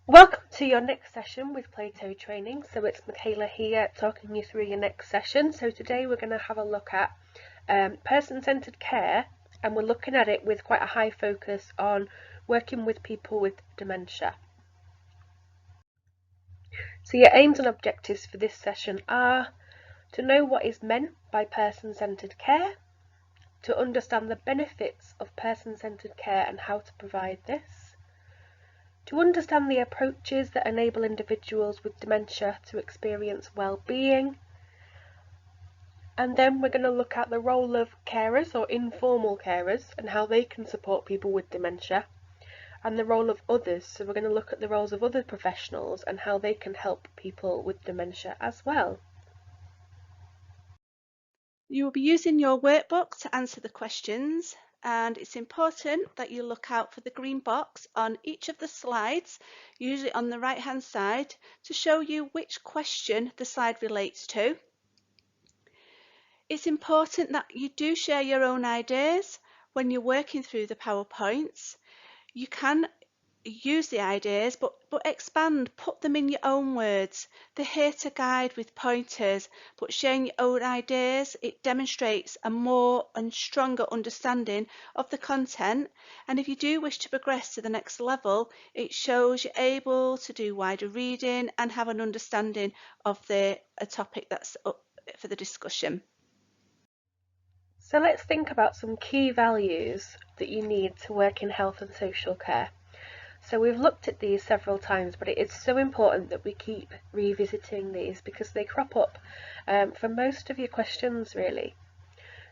Welcome to your next session with Plato Training. So it's Michaela here talking you through your next session. So today we're going to have a look at person-centered care, and we're looking at it with quite a high focus on working with people with dementia. So your aims and objectives for this session are to know what is meant by person-centered care, to understand the benefits of person-centered care and how to provide this, to understand the approaches that enable individuals with dementia to experience well-being, and then we're going to look at the role of carers or informal carers and how they can support people with dementia, and the role of others. So we're going to look at the roles of other professionals and how they can help people with dementia as well. You will be using your workbook to answer the questions, and it's important that you look out for the green box on each of the slides, usually on the right hand side, to show you which question the slide relates to. It's important that you do share your own ideas when you're working through the PowerPoints. You can use the ideas, but expand, put them in your own words. They're here to guide with pointers, but sharing your own ideas, it demonstrates a more and stronger understanding of the content. And if you do wish to progress to the next level, it shows you're able to do wider reading and have an understanding of a topic that's up for the discussion. So let's think about some key values that you need to work in health and social care. So we've looked at these several times, but it is so important that we keep revisiting these because they crop up for most of your questions really.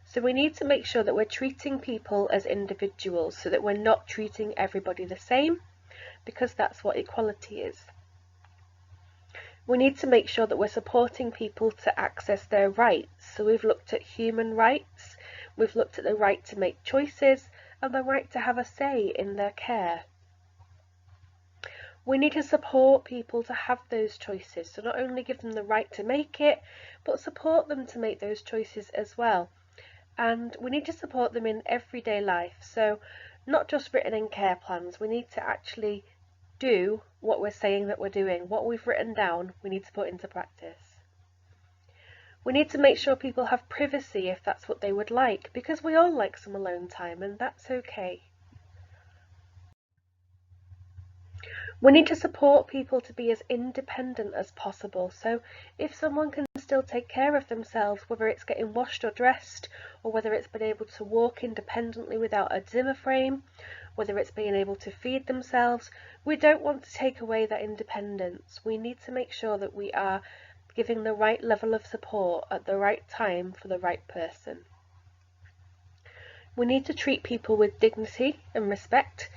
So we need to make sure that we're treating people as individuals so that we're not treating everybody the same, because that's what equality is. We need to make sure that we're supporting people to access their rights. So we've looked at human rights, we've looked at the right to make choices and the right to have a say in their care. We need to support people to have those choices, so not only give them the right to make it, but support them to make those choices as well. And we need to support them in everyday life, so not just written in care plans. We need to actually do what we're saying that we're doing. What we've written down, we need to put into practice. We need to make sure people have privacy if that's what they would like, because we all like some alone time, and that's okay. We need to support people to be as independent as possible. So if someone can still take care of themselves, whether it's getting washed or dressed, or whether it's been able to walk independently without a Zimmer frame, whether it's being able to feed themselves, we don't want to take away that independence. We need to make sure that we are giving the right level of support at the right time for the right person. We need to treat people with dignity and respect.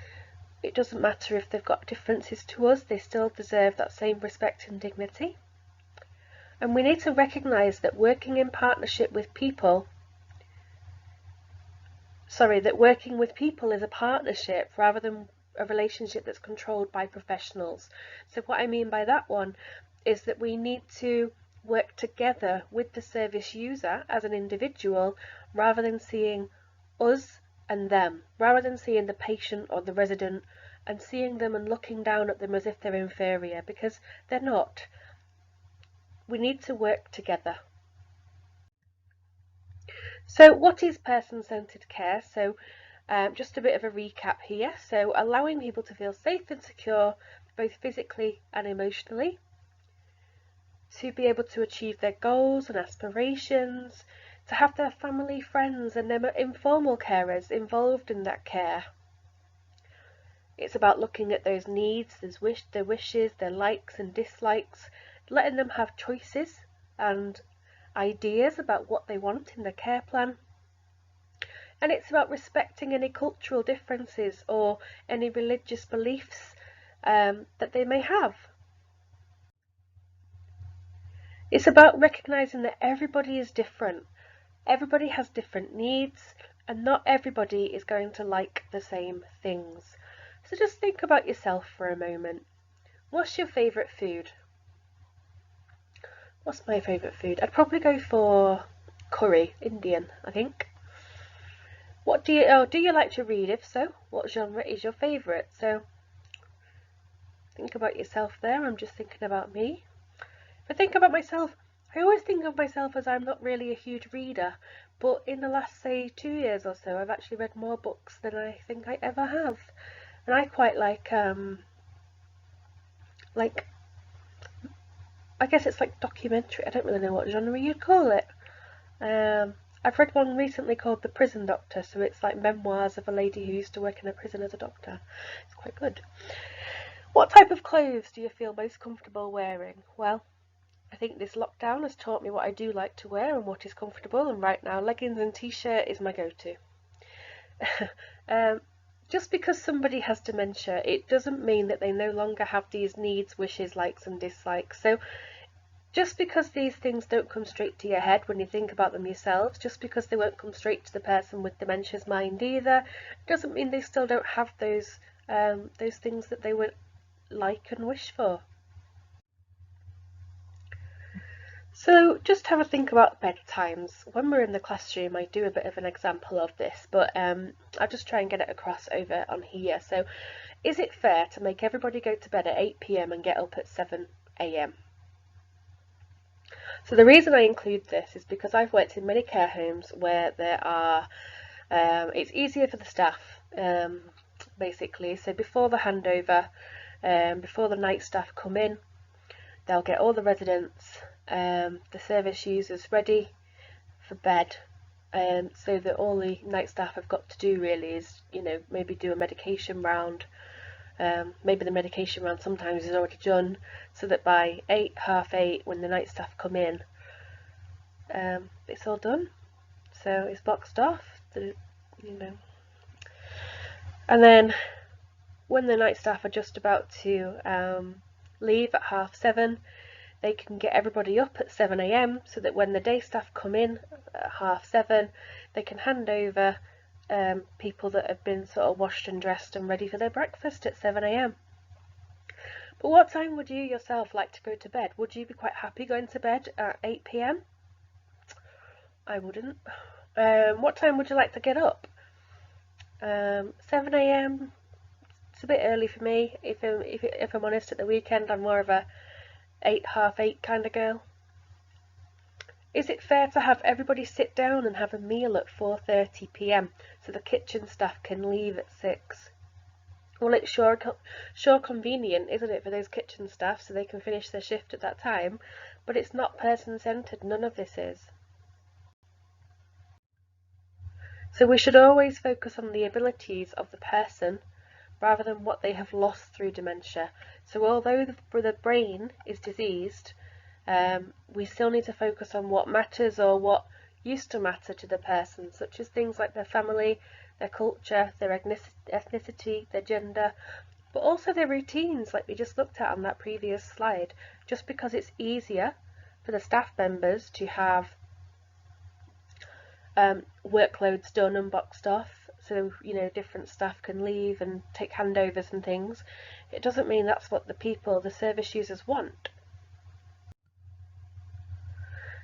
It doesn't matter if they've got differences to us, they still deserve that same respect and dignity. And we need to recognise that working in partnership with people, that working with people is a partnership rather than a relationship that's controlled by professionals. So what I mean by that one is that we need to work together with the service user as an individual rather than seeing us and them, rather than seeing the patient or the resident and seeing them and looking down at them as if they're inferior, because they're not. We need to work together. So what is person-centered care? So just a bit of a recap here. So allowing people to feel safe and secure, both physically and emotionally, to be able to achieve their goals and aspirations, to have their family, friends and their informal carers involved in that care. It's about looking at those needs, their wishes, their likes and dislikes, letting them have choices and ideas about what they want in their care plan. And it's about respecting any cultural differences or any religious beliefs that they may have. It's about recognising that everybody is different. Everybody has different needs, and not everybody is going to like the same things. So just think about yourself for a moment. What's your favourite food? What's my favourite food? I'd probably go for curry, Indian, I think. What do you like to read? If so, what genre is your favourite? So think about yourself there. I'm just thinking about me. If I think about myself, I always think of myself as I'm not really a huge reader, but in the last, say, 2 years or so, I've actually read more books than I think I ever have. And I quite like, I guess it's like documentary. I don't really know what genre you'd call it. I've read one recently called The Prison Doctor, so it's like memoirs of a lady who used to work in a prison as a doctor. It's quite good. What type of clothes do you feel most comfortable wearing? Well, I think this lockdown has taught me what I do like to wear and what is comfortable, and right now leggings and t-shirt is my go-to. Just because somebody has dementia, it doesn't mean that they no longer have these needs, wishes, likes and dislikes. So just because these things don't come straight to your head when you think about them yourselves, just because they won't come straight to the person with dementia's mind either, doesn't mean they still don't have those things that they would like and wish for. So just have a think about bedtimes. When we're in the classroom, I do a bit of an example of this, but I'll just try and get it across over on here. So is it fair to make everybody go to bed at 8 p.m. and get up at 7 a.m.? So the reason I include this is because I've worked in many care homes where there are, it's easier for the staff, basically. So before the handover, before the night staff come in, they'll get all the residents, the service users ready for bed, so that all the night staff have got to do really is, maybe do a medication round. Maybe the medication round sometimes is already done, so that by 8, half 8, when the night staff come in, it's all done. So it's boxed off, and then when the night staff are just about to leave at half 7, they can get everybody up at 7 a.m. so that when the day staff come in at half 7, they can hand over people that have been sort of washed and dressed and ready for their breakfast at 7 a.m. But what time would you yourself like to go to bed? Would you be quite happy going to bed at 8 p.m? I wouldn't. What time would you like to get up? 7 a.m. It's a bit early for me. If I'm honest, at the weekend I'm more of a 8, half 8 kind of girl. Is it fair to have everybody sit down and have a meal at 4:30 p.m. so the kitchen staff can leave at 6? Well, it's sure convenient, isn't it, for those kitchen staff so they can finish their shift at that time, but it's not person-centred, none of this is. So we should always focus on the abilities of the person rather than what they have lost through dementia. So although the brain is diseased, we still need to focus on what matters or what used to matter to the person, such as things like their family, their culture, their ethnicity, their gender, but also their routines like we just looked at on that previous slide. Just because it's easier for the staff members to have workloads done and boxed off, so different staff can leave and take handovers and things, it doesn't mean that's what the service users want.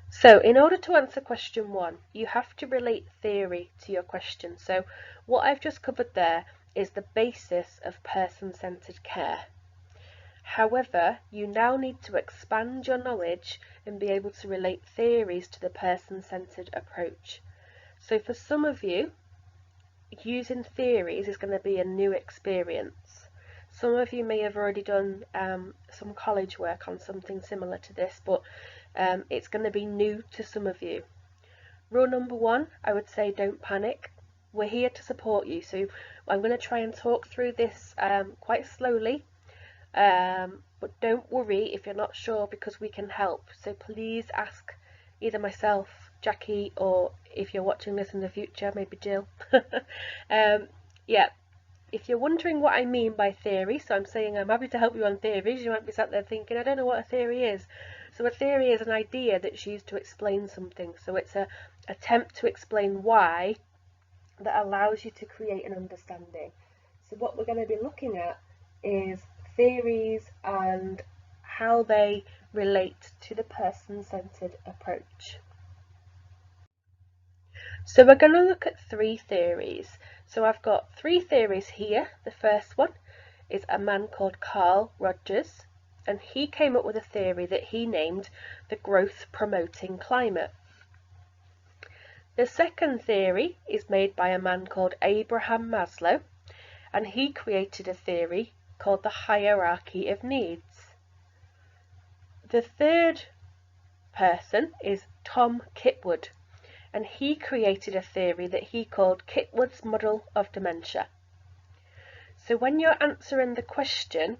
So in order to answer question 1, you have to relate theory to your question. So what I've just covered there is the basis of person-centred care. However, you now need to expand your knowledge and be able to relate theories to the person-centred approach. So for some of you, using theories is going to be a new experience. Some of you may have already done some college work on something similar to this, but it's going to be new to some of you. Rule number 1, I would say don't panic. We're here to support you, so I'm going to try and talk through this quite slowly, but don't worry if you're not sure, because we can help. So please ask either myself, Jackie, or if you're watching this in the future, maybe Jill. Yeah, if you're wondering what I mean by theory, so I'm saying I'm happy to help you on theories, you might be sat there thinking, I don't know what a theory is. So a theory is an idea that's used to explain something. So it's an attempt to explain why that allows you to create an understanding. So what we're going to be looking at is theories and how they relate to the person-centred approach. So we're going to look at 3 theories. So I've got 3 theories here. The first one is a man called Carl Rogers, and he came up with a theory that he named the growth-promoting climate. The second theory is made by a man called Abraham Maslow, and he created a theory called the hierarchy of needs. The third person is Tom Kitwood, and he created a theory that he called Kitwood's model of dementia. So when you're answering the question,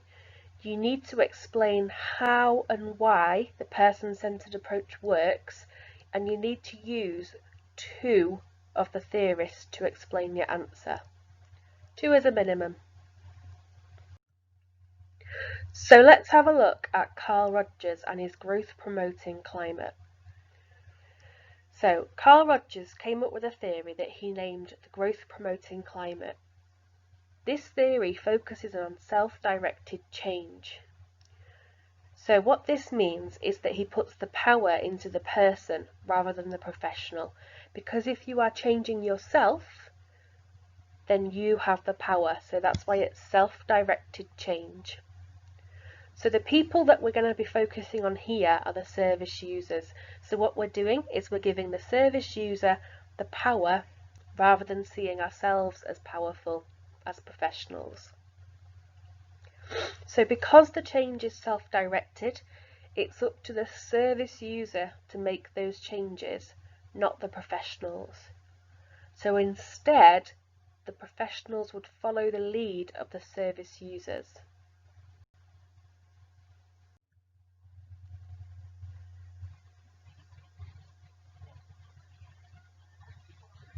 you need to explain how and why the person-centered approach works, and you need to use 2 of the theorists to explain your answer. 2 as a minimum. So let's have a look at Carl Rogers and his growth-promoting climate. So Carl Rogers came up with a theory that he named the growth-promoting climate. This theory focuses on self-directed change. So what this means is that he puts the power into the person rather than the professional, because if you are changing yourself, then you have the power. So that's why it's self-directed change. So the people that we're going to be focusing on here are the service users. So what we're doing is we're giving the service user the power rather than seeing ourselves as powerful as professionals. So because the change is self-directed, it's up to the service user to make those changes, not the professionals. So instead, the professionals would follow the lead of the service users.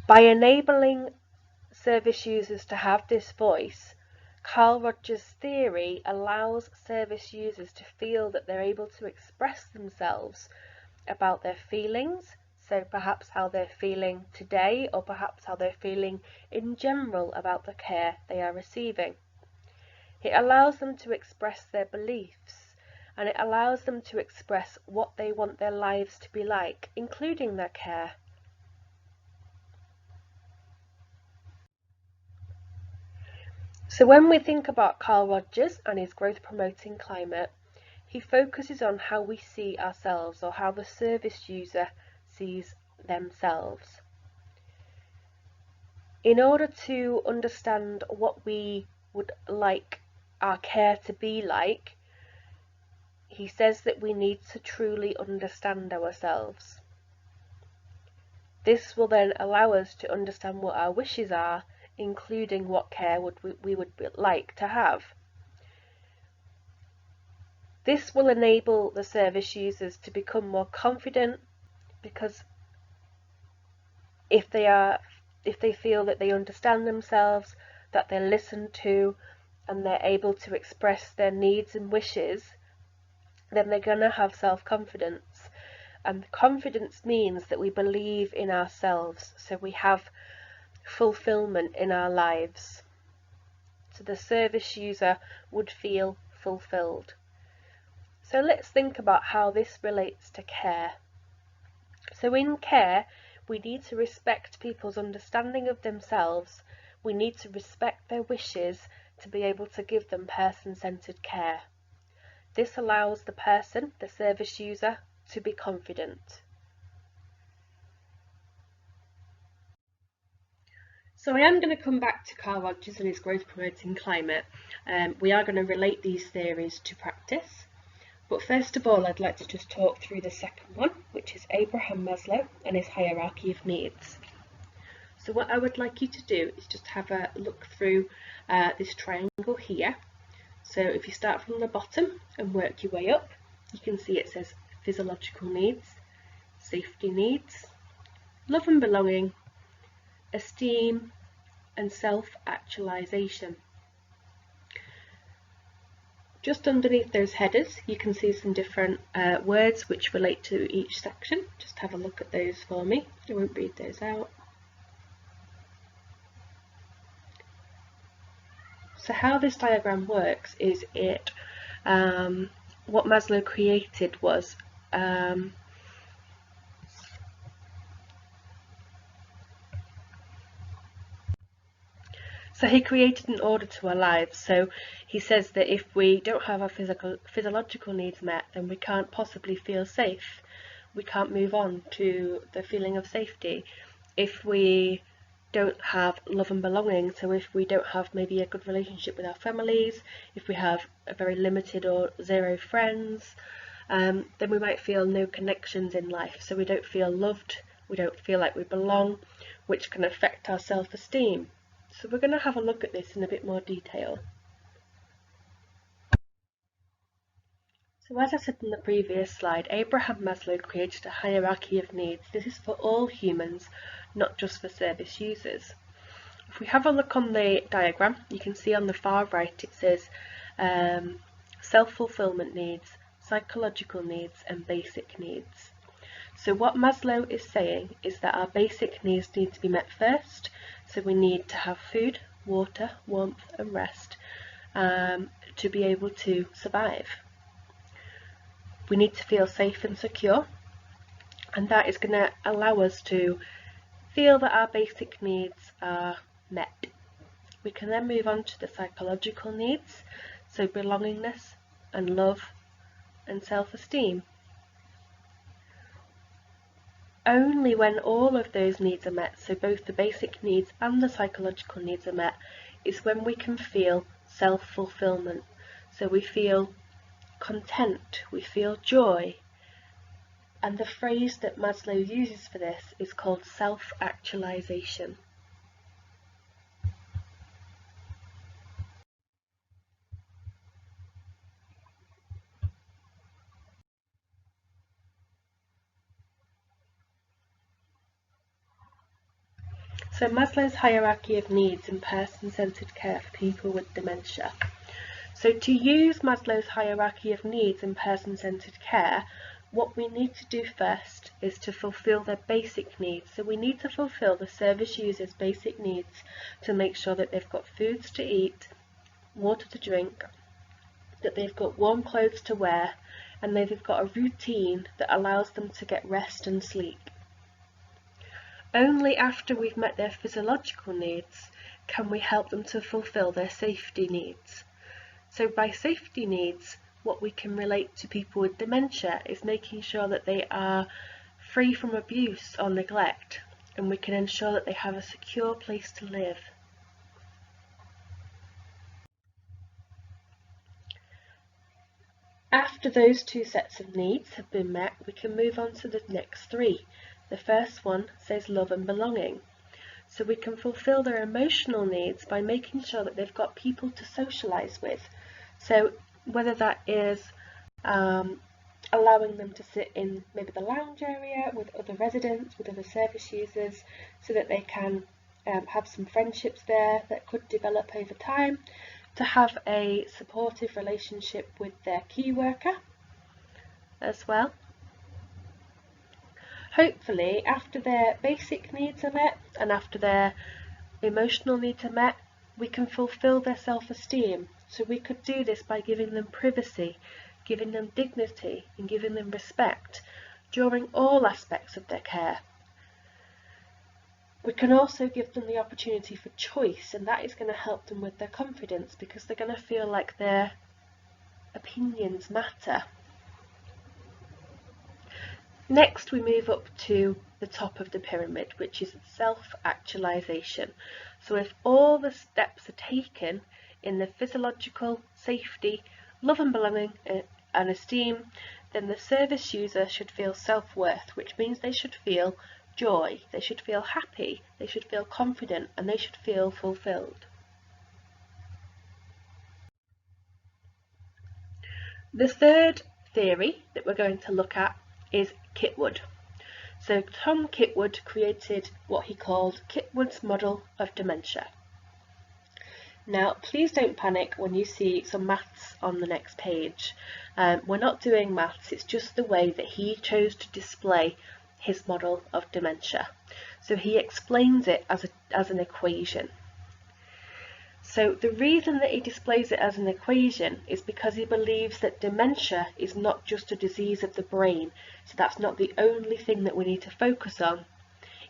By enabling service users to have this voice, Carl Rogers' theory allows service users to feel that they're able to express themselves about their feelings, so perhaps how they're feeling today, or perhaps how they're feeling in general about the care they are receiving. It allows them to express their beliefs, and it allows them to express what they want their lives to be like, including their care. So when we think about Carl Rogers and his growth-promoting climate, he focuses on how we see ourselves, or how the service user sees themselves. In order to understand what we would like our care to be like, he says that we need to truly understand ourselves. This will then allow us to understand what our wishes are, including what care we would like to have. This will enable the service users to become more confident, because if they feel that they understand themselves, that they're listened to, and they're able to express their needs and wishes, then they're going to have self-confidence. And confidence means that we believe in ourselves, so we have fulfillment in our lives. So the service user would feel fulfilled. So let's think about how this relates to care. So in care, we need to respect people's understanding of themselves. We need to respect their wishes to be able to give them person-centered care. This allows the person, the service user, to be confident. So I am going to come back to Carl Rogers and his growth-promoting climate. We are going to relate these theories to practice. But first of all, I'd like to just talk through the second one, which is Abraham Maslow and his hierarchy of needs. So what I would like you to do is just have a look through this triangle here. So if you start from the bottom and work your way up, you can see it says physiological needs, safety needs, love and belonging, esteem, and self-actualization. Just underneath those headers, you can see some different words which relate to each section. Just have a look at those for me. I won't read those out. So how this diagram works is what Maslow created was So he created an order to our lives. So he says that if we don't have our physiological needs met, then we can't possibly feel safe. We can't move on to the feeling of safety. If we don't have love and belonging, so if we don't have maybe a good relationship with our families, if we have a very limited or zero friends, then we might feel no connections in life. So we don't feel loved, we don't feel like we belong, which can affect our self-esteem. So we're going to have a look at this in a bit more detail. So as I said in the previous slide, Abraham Maslow created a hierarchy of needs. This is for all humans, not just for service users. If we have a look on the diagram, you can see on the far right it says self-fulfillment needs, psychological needs and basic needs. So what Maslow is saying is that our basic needs need to be met first. So we need to have food, water, warmth and rest to be able to survive. We need to feel safe and secure, and that is going to allow us to feel that our basic needs are met. We can then move on to the psychological needs, so belongingness and love and self-esteem. Only when all of those needs are met, so both the basic needs and the psychological needs are met, is when we can feel self-fulfillment. So we feel content, we feel joy. And the phrase that Maslow uses for this is called self-actualization. So Maslow's hierarchy of needs in person-centered care for people with dementia. So to use Maslow's hierarchy of needs in person-centered care, what we need to do first is to fulfill their basic needs. So we need to fulfill the service user's basic needs to make sure that they've got foods to eat, water to drink, that they've got warm clothes to wear, and they've got a routine that allows them to get rest and sleep. Only after we've met their physiological needs can we help them to fulfill their safety needs. So by safety needs, what we can relate to people with dementia is making sure that they are free from abuse or neglect, and we can ensure that they have a secure place to live. After those two sets of needs have been met, we can move on to the next three. The first one says love and belonging. So we can fulfill their emotional needs by making sure that they've got people to socialise with. So whether that is allowing them to sit in maybe the lounge area with other residents, with other service users, so that they can have some friendships there that could develop over time, to have a supportive relationship with their key worker as well. Hopefully, after their basic needs are met and after their emotional needs are met, we can fulfill their self-esteem. So we could do this by giving them privacy, giving them dignity and giving them respect during all aspects of their care. We can also give them the opportunity for choice, and that is going to help them with their confidence because they're going to feel like their opinions matter. Next, we move up to the top of the pyramid, which is self-actualization. So if all the steps are taken in the physiological, safety, love and belonging and esteem, then the service user should feel self-worth, which means they should feel joy, they should feel happy, they should feel confident, and they should feel fulfilled. The third theory that we're going to look at is Kitwood. So Tom Kitwood created what he called Kitwood's model of dementia. Now, please don't panic when you see some maths on the next page. We're not doing maths, it's just the way that he chose to display his model of dementia. So he explains it as an equation. So the reason that he displays it as an equation is because he believes that dementia is not just a disease of the brain, so that's not the only thing that we need to focus on.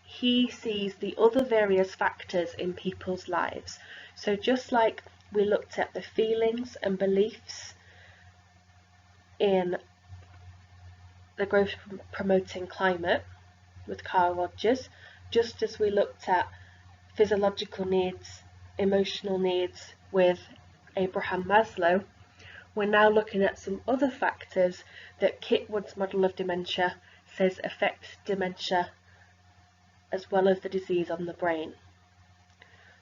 He sees the other various factors in people's lives. So just like we looked at the feelings and beliefs in the growth promoting climate with Carl Rogers, just as we looked at physiological needs, emotional needs with Abraham Maslow, we're now looking at some other factors that Kitwood's model of dementia says affect dementia as well as the disease on the brain.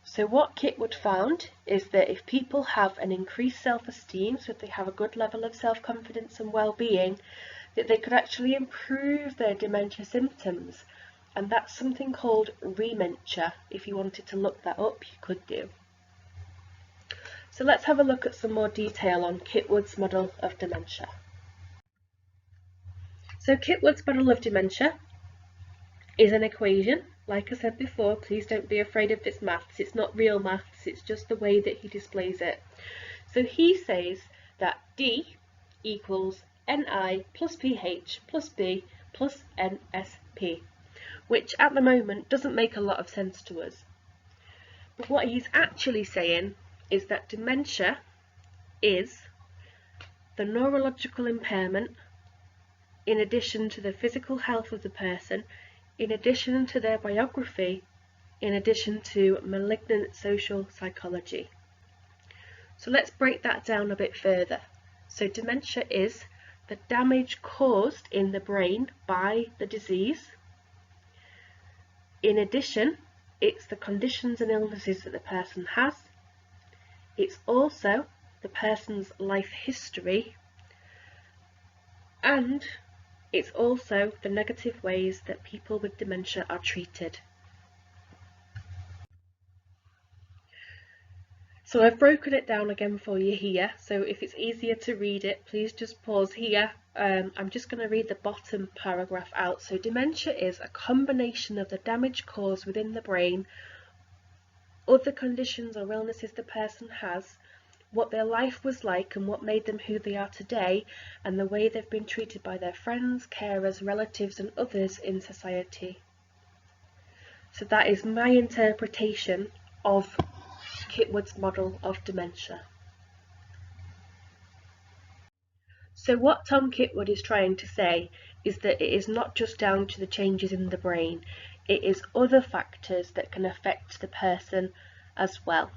So what Kitwood found is that if people have an increased self-esteem, so if they have a good level of self-confidence and well-being, that they could actually improve their dementia symptoms. And that's something called rementia. If you wanted to look that up, you could do. So let's have a look at some more detail on Kitwood's model of dementia. So Kitwood's model of dementia is an equation. Like I said before, please don't be afraid of this maths. It's not real maths, it's just the way that he displays it. So he says that D equals Ni plus pH plus B plus NSP, which at the moment doesn't make a lot of sense to us. But what he's actually saying is that dementia is the neurological impairment in addition to the physical health of the person, in addition to their biography, in addition to malignant social psychology. So let's break that down a bit further. So dementia is the damage caused in the brain by the disease. In addition, it's the conditions and illnesses that the person has. It's also the person's life history, and it's also the negative ways that people with dementia are treated. So I've broken it down again for you here, so if it's easier to read it, please just pause here. I'm just going to read the bottom paragraph out. So dementia is a combination of the damage caused within the brain, other conditions or illnesses the person has, what their life was like and what made them who they are today, and the way they've been treated by their friends, carers, relatives and others in society. So that is my interpretation of Kitwood's model of dementia. So what Tom Kitwood is trying to say is that it is not just down to the changes in the brain, it is other factors that can affect the person as well.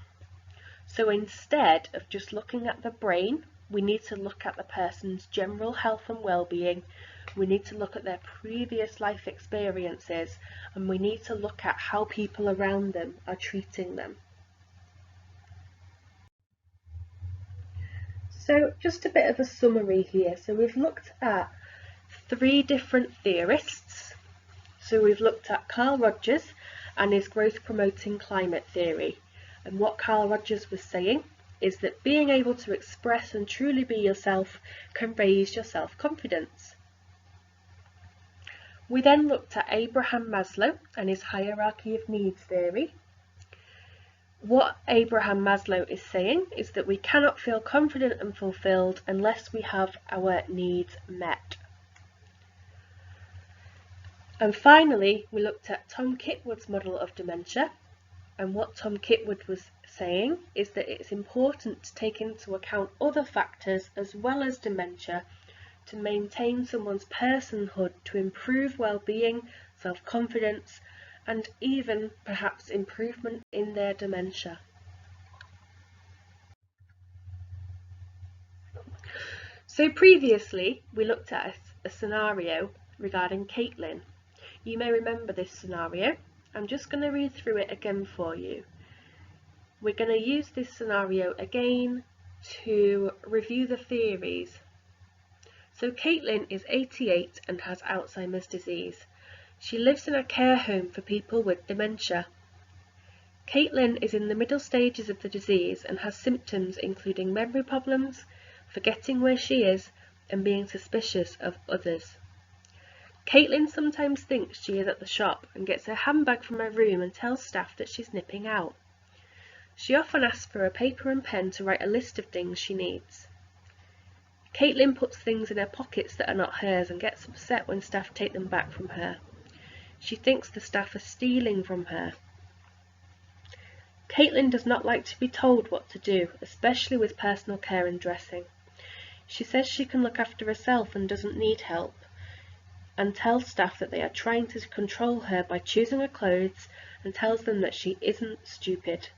So instead of just looking at the brain, we need to look at the person's general health and well-being, we need to look at their previous life experiences, and we need to look at how people around them are treating them. So just a bit of a summary here. So we've looked at 3 different theorists. So we've looked at Carl Rogers and his growth promoting climate theory. And what Carl Rogers was saying is that being able to express and truly be yourself can raise your self-confidence. We then looked at Abraham Maslow and his hierarchy of needs theory. What Abraham Maslow is saying is that we cannot feel confident and fulfilled unless we have our needs met. And finally, we looked at Tom Kitwood's model of dementia, and what Tom Kitwood was saying is that it's important to take into account other factors as well as dementia to maintain someone's personhood, to improve well-being, self-confidence, and even perhaps improvement in their dementia. So previously we looked at a scenario regarding Caitlin. You may remember this scenario. I'm just going to read through it again for you. We're going to use this scenario again to review the theories. So Caitlin is 88 and has Alzheimer's disease. She lives in a care home for people with dementia. Caitlin is in the middle stages of the disease and has symptoms including memory problems, forgetting where she is, and being suspicious of others. Caitlin sometimes thinks she is at the shop and gets her handbag from her room and tells staff that she's nipping out. She often asks for a paper and pen to write a list of things she needs. Caitlin puts things in her pockets that are not hers and gets upset when staff take them back from her. She thinks the staff are stealing from her. Caitlin does not like to be told what to do, especially with personal care and dressing. She says she can look after herself and doesn't need help, and tells staff that they are trying to control her by choosing her clothes, and tells them that she isn't stupid.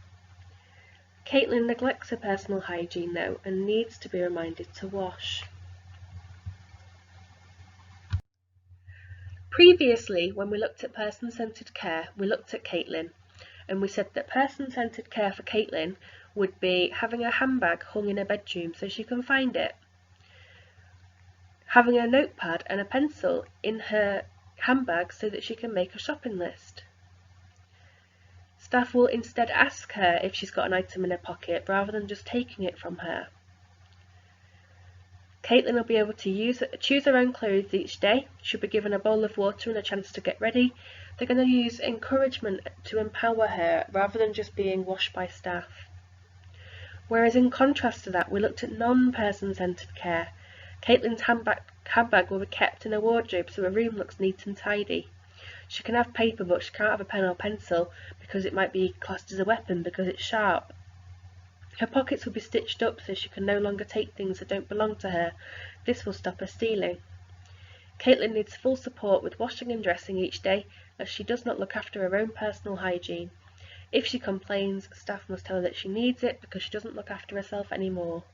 Caitlin neglects her personal hygiene though, and needs to be reminded to wash. Previously, when we looked at person-centered care, we looked at Caitlin, and we said that person-centered care for Caitlin would be having a handbag hung in her bedroom so she can find it, having a notepad and a pencil in her handbag so that she can make a shopping list. Staff will instead ask her if she's got an item in her pocket rather than just taking it from her. Caitlin will be able to choose her own clothes each day. She'll be given a bowl of water and a chance to get ready. They're going to use encouragement to empower her rather than just being washed by staff. Whereas in contrast to that, we looked at non-person-centered care. Caitlin's handbag will be kept in a wardrobe so her room looks neat and tidy. She can have paper, but she can't have a pen or pencil because it might be classed as a weapon because it's sharp. Her pockets will be stitched up so she can no longer take things that don't belong to her. This will stop her stealing. Caitlin needs full support with washing and dressing each day, as she does not look after her own personal hygiene. If she complains, staff must tell her that she needs it because she doesn't look after herself anymore.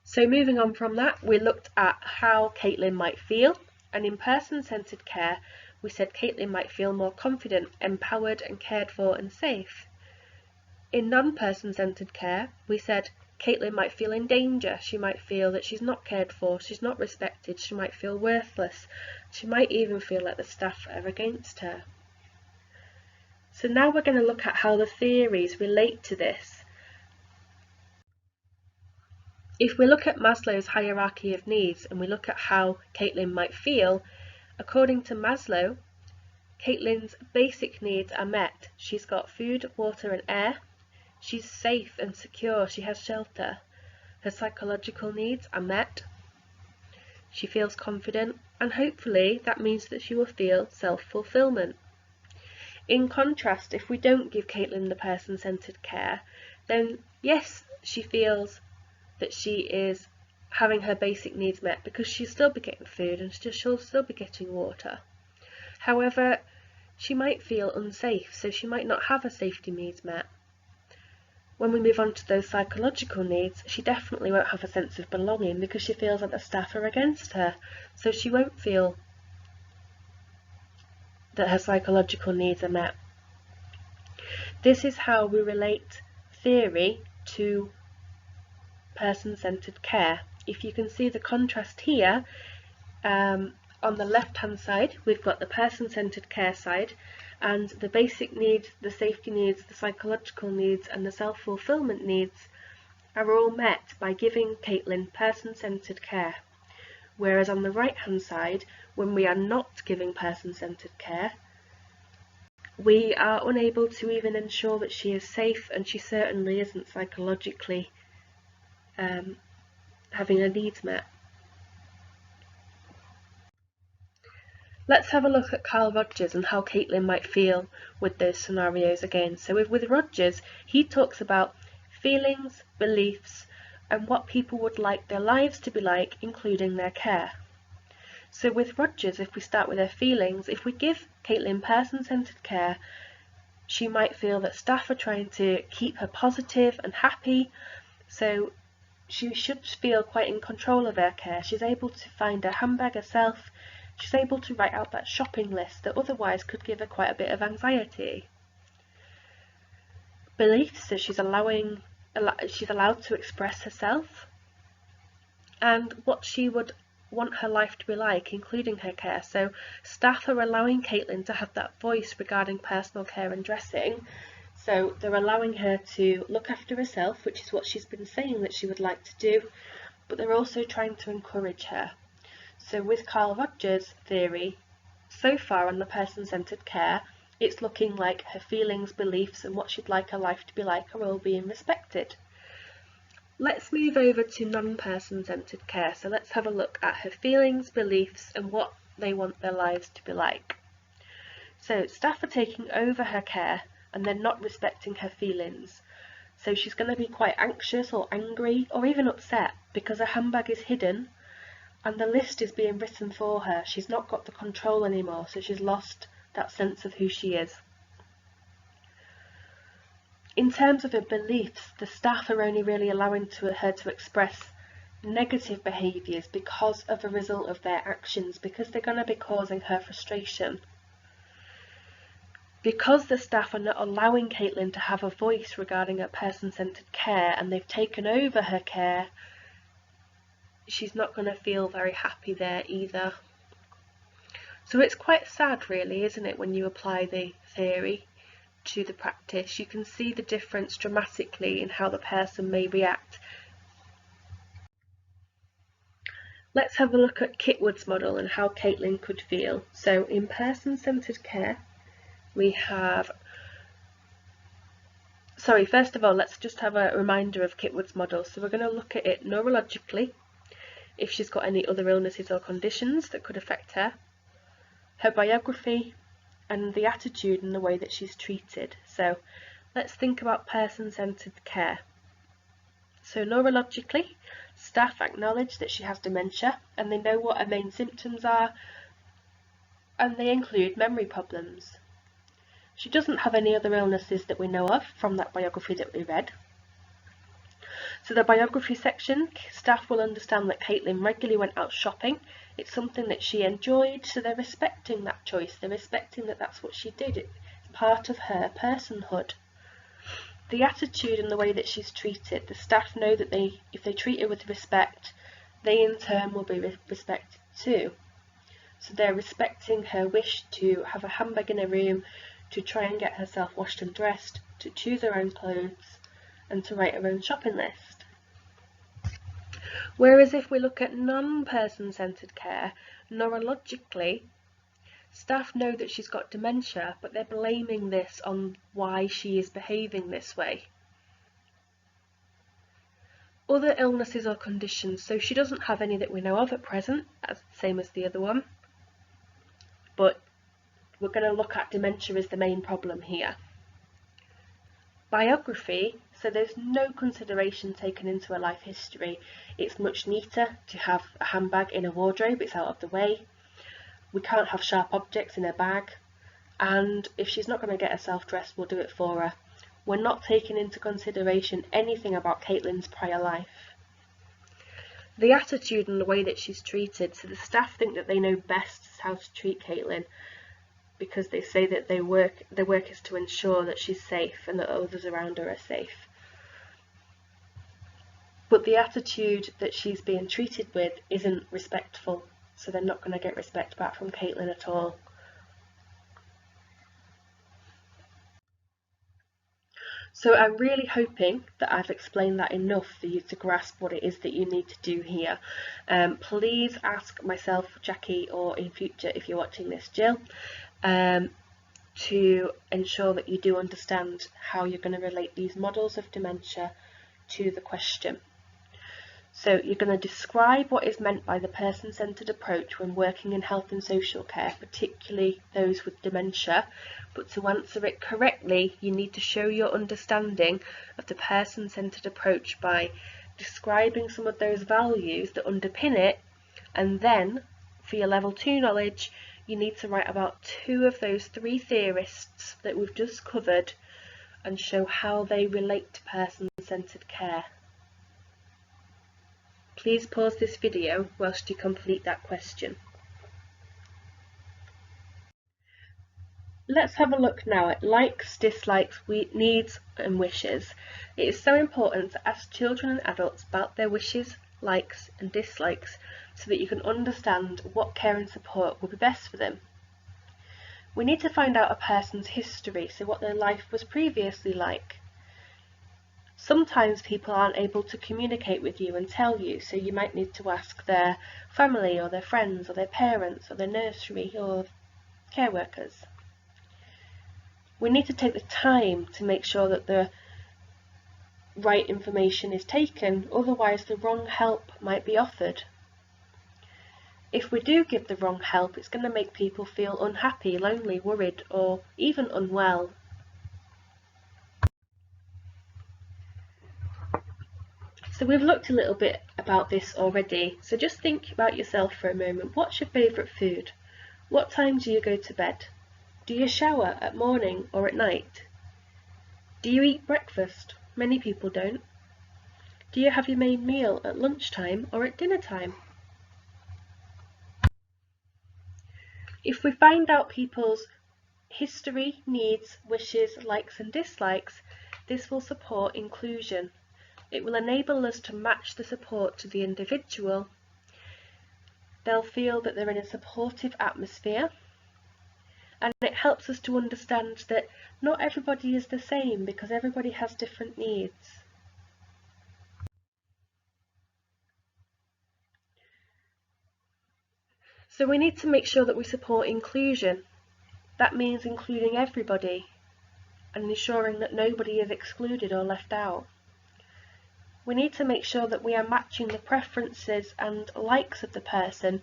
So moving on from that, we looked at how Caitlin might feel, and in person-centered care, we said Caitlin might feel more confident, empowered and cared for and safe. In non-person-centered care, we said Caitlin might feel in danger. She might feel that she's not cared for, she's not respected, she might feel worthless. She might even feel like the staff are against her. So now we're going to look at how the theories relate to this. If we look at Maslow's hierarchy of needs and we look at how Caitlin might feel, according to Maslow, Caitlin's basic needs are met. She's got food, water and air. She's safe and secure, she has shelter. Her psychological needs are met. She feels confident, and hopefully that means that she will feel self-fulfillment. In contrast, if we don't give Caitlin the person-centered care, then yes, she feels that she is having her basic needs met because she'll still be getting food and she'll still be getting water. However, she might feel unsafe, so she might not have her safety needs met. When we move on to those psychological needs, she definitely won't have a sense of belonging because she feels that the staff are against her, so she won't feel that her psychological needs are met. This is how we relate theory to person-centered care. If you can see the contrast here, on the left hand side we've got the person-centered care side, and the basic needs, the safety needs, the psychological needs and the self-fulfillment needs are all met by giving Caitlin person-centered care. Whereas on the right hand side, when we are not giving person-centered care, we are unable to even ensure that she is safe, and she certainly isn't psychologically having her needs met. Let's have a look at Carl Rogers and how Caitlin might feel with those scenarios again. So with Rogers, he talks about feelings, beliefs, and what people would like their lives to be like, including their care. So with Rogers, if we start with her feelings, if we give Caitlin person-centered care, she might feel that staff are trying to keep her positive and happy, so she should feel quite in control of her care. She's able to find her handbag herself. She's able to write out that shopping list that otherwise could give her quite a bit of anxiety. Beliefs, so she's allowed to express herself and what she would want her life to be like, including her care. So staff are allowing Caitlin to have that voice regarding personal care and dressing. So they're allowing her to look after herself, which is what she's been saying that she would like to do, but they're also trying to encourage her. So with Carl Rogers' theory, so far on the person-centered care, it's looking like her feelings, beliefs and what she'd like her life to be like are all being respected. Let's move over to non-person-centered care. So let's have a look at her feelings, beliefs and what they want their lives to be like. So staff are taking over her care and they're not respecting her feelings. So she's going to be quite anxious or angry or even upset because her handbag is hidden and the list is being written for her. She's not got the control anymore, so she's lost that sense of who she is. In terms of her beliefs, the staff are only really allowing her to express negative behaviours because of a result of their actions, because they're going to be causing her frustration. Because the staff are not allowing Caitlin to have a voice regarding her person-centred care and they've taken over her care, she's not going to feel very happy there either. So it's quite sad really, isn't it, when you apply the theory to the practice. You can see the difference dramatically in how the person may react. Let's have a look at Kitwood's model and how Caitlin could feel. So in person-centred care, we have... first of all, let's just have a reminder of Kitwood's model. So we're going to look at it neurologically, if she's got any other illnesses or conditions that could affect her, her biography, and the attitude and the way that she's treated. So let's think about person-centred care. So neurologically, staff acknowledge that she has dementia and they know what her main symptoms are, and they include memory problems. She doesn't have any other illnesses that we know of from that biography that we read. So the biography section, staff will understand that Caitlin regularly went out shopping. It's something that she enjoyed, so they're respecting that choice. They're respecting that that's what she did. It's part of her personhood. The attitude and the way that she's treated, the staff know that if they treat her with respect, they in turn will be respected too. So they're respecting her wish to have a handbag in her room, to try and get herself washed and dressed, to choose her own clothes, and to write her own shopping list. Whereas if we look at non-person-centred care, neurologically, staff know that she's got dementia, but they're blaming this on why she is behaving this way. Other illnesses or conditions, so she doesn't have any that we know of at present, that's the same as the other one, but we're going to look at dementia as the main problem here. Biography, so there's no consideration taken into her life history. It's much neater to have a handbag in a wardrobe, it's out of the way. We can't have sharp objects in her bag, and if she's not going to get herself dressed, we'll do it for her. We're not taking into consideration anything about Caitlin's prior life. The attitude and the way that she's treated, so the staff think that they know best how to treat Caitlin, because they say that their work is to ensure that she's safe and that others around her are safe. But the attitude that she's being treated with isn't respectful, so they're not going to get respect back from Caitlin at all. So I'm really hoping that I've explained that enough for you to grasp what it is that you need to do here. Please ask myself, Jackie, or in future if you're watching this, Jill, to ensure that you do understand how you're going to relate these models of dementia to the question. So you're going to describe what is meant by the person-centred approach when working in health and social care, particularly those with dementia, but to answer it correctly you need to show your understanding of the person-centred approach by describing some of those values that underpin it, and then for your level 2 knowledge you need to write about 2 of those 3 theorists that we've just covered and show how they relate to person-centred care. Please pause this video whilst you complete that question. Let's have a look now at likes, dislikes, needs and wishes. It is so important to ask children and adults about their wishes, likes and dislikes so that you can understand what care and support will be best for them. We need to find out a person's history, so what their life was previously like. Sometimes people aren't able to communicate with you and tell you, so you might need to ask their family or their friends or their parents or their nursery or care workers. We need to take the time to make sure that the right information is taken, otherwise the wrong help might be offered. If we do give the wrong help, it's going to make people feel unhappy, lonely, worried, or even unwell. So we've looked a little bit about this already, so just think about yourself for a moment. What's your favourite food? What time do you go to bed? Do you shower at morning or at night? Do you eat breakfast? Many people don't. Do you have your main meal at lunchtime or at dinner time? If we find out people's history, needs, wishes, likes and dislikes, this will support inclusion. It will enable us to match the support to the individual. They'll feel that they're in a supportive atmosphere, and it helps us to understand that not everybody is the same because everybody has different needs. So we need to make sure that we support inclusion. That means including everybody and ensuring that nobody is excluded or left out. We need to make sure that we are matching the preferences and likes of the person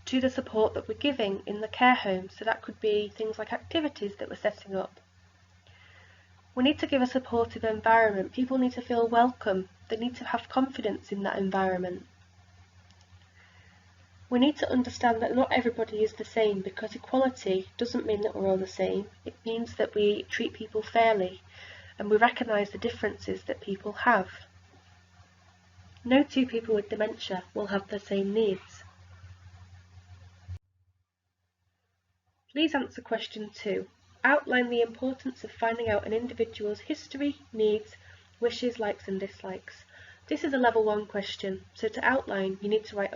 to the support that we're giving in the care home. So that could be things like activities that we're setting up. We need to give a supportive environment. People need to feel welcome. They need to have confidence in that environment. We need to understand that not everybody is the same, because equality doesn't mean that we're all the same. It means that we treat people fairly and we recognise the differences that people have. No two people with dementia will have the same needs. Please answer question 2. Outline the importance of finding out an individual's history, needs, wishes, likes and dislikes. This is a level 1 question, so to outline you need to write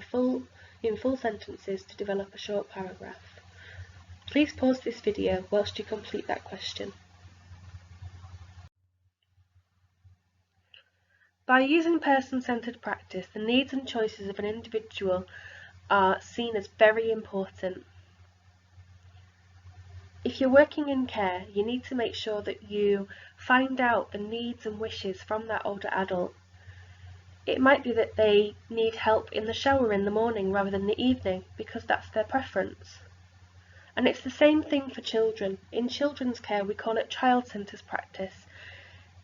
in full sentences to develop a short paragraph. Please pause this video whilst you complete that question. By using person-centred practice, the needs and choices of an individual are seen as very important. If you're working in care, you need to make sure that you find out the needs and wishes from that older adult. It might be that they need help in the shower in the morning rather than the evening because that's their preference. And it's the same thing for children. In children's care we call it child-centred practice.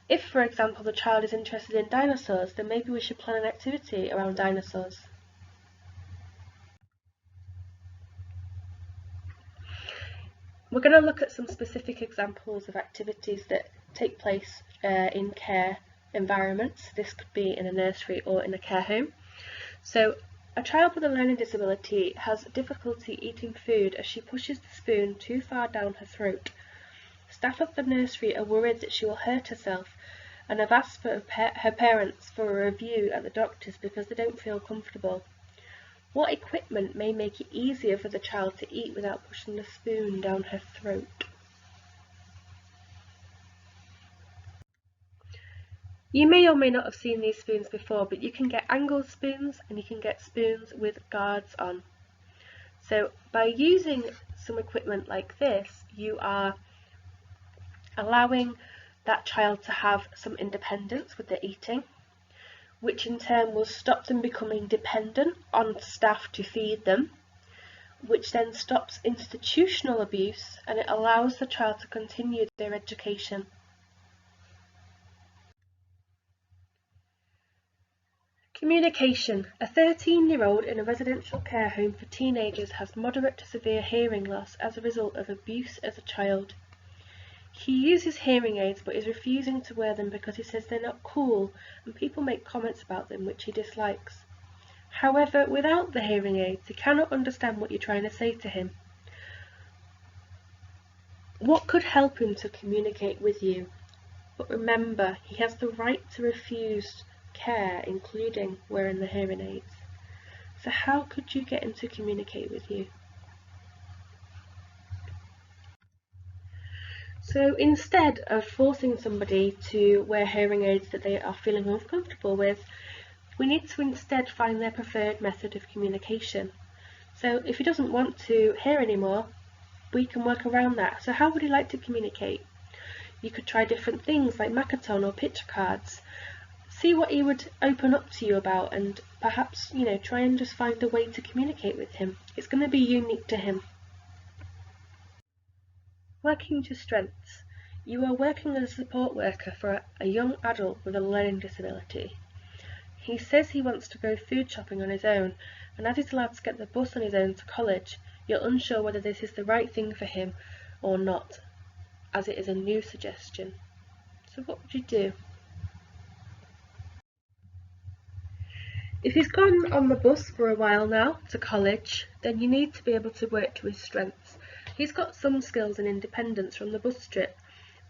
If, for example, the child is interested in dinosaurs, then maybe we should plan an activity around dinosaurs. We're going to look at some specific examples of activities that take place in care environments. This could be in a nursery or in a care home. So, a child with a learning disability has difficulty eating food as she pushes the spoon too far down her throat. Staff of the nursery are worried that she will hurt herself and have asked for her parents for a review at the doctors because they don't feel comfortable. What equipment may make it easier for the child to eat without pushing the spoon down her throat? You may or may not have seen these spoons before, but you can get angled spoons and you can get spoons with guards on. So by using some equipment like this, you are allowing that child to have some independence with their eating, which in turn will stop them becoming dependent on staff to feed them, which then stops institutional abuse and it allows the child to continue their education. Communication. A 13-year-old in a residential care home for teenagers has moderate to severe hearing loss as a result of abuse as a child. He uses hearing aids but is refusing to wear them because he says they're not cool and people make comments about them which he dislikes. However, without the hearing aids, he cannot understand what you're trying to say to him. What could help him to communicate with you? But remember, he has the right to refuse care, including wearing the hearing aids. So how could you get him to communicate with you? So instead of forcing somebody to wear hearing aids that they are feeling uncomfortable with, we need to instead find their preferred method of communication. So if he doesn't want to hear anymore, we can work around that. So how would he like to communicate? You could try different things like Makaton or picture cards. See what he would open up to you about, and perhaps, try and just find a way to communicate with him. It's going to be unique to him. Working to strengths. You are working as a support worker for a young adult with a learning disability. He says he wants to go food shopping on his own, and as he's allowed to get the bus on his own to college, you're unsure whether this is the right thing for him or not, as it is a new suggestion. So what would you do? If he's gone on the bus for a while now to college, then you need to be able to work to his strengths. He's got some skills and independence from the bus trip,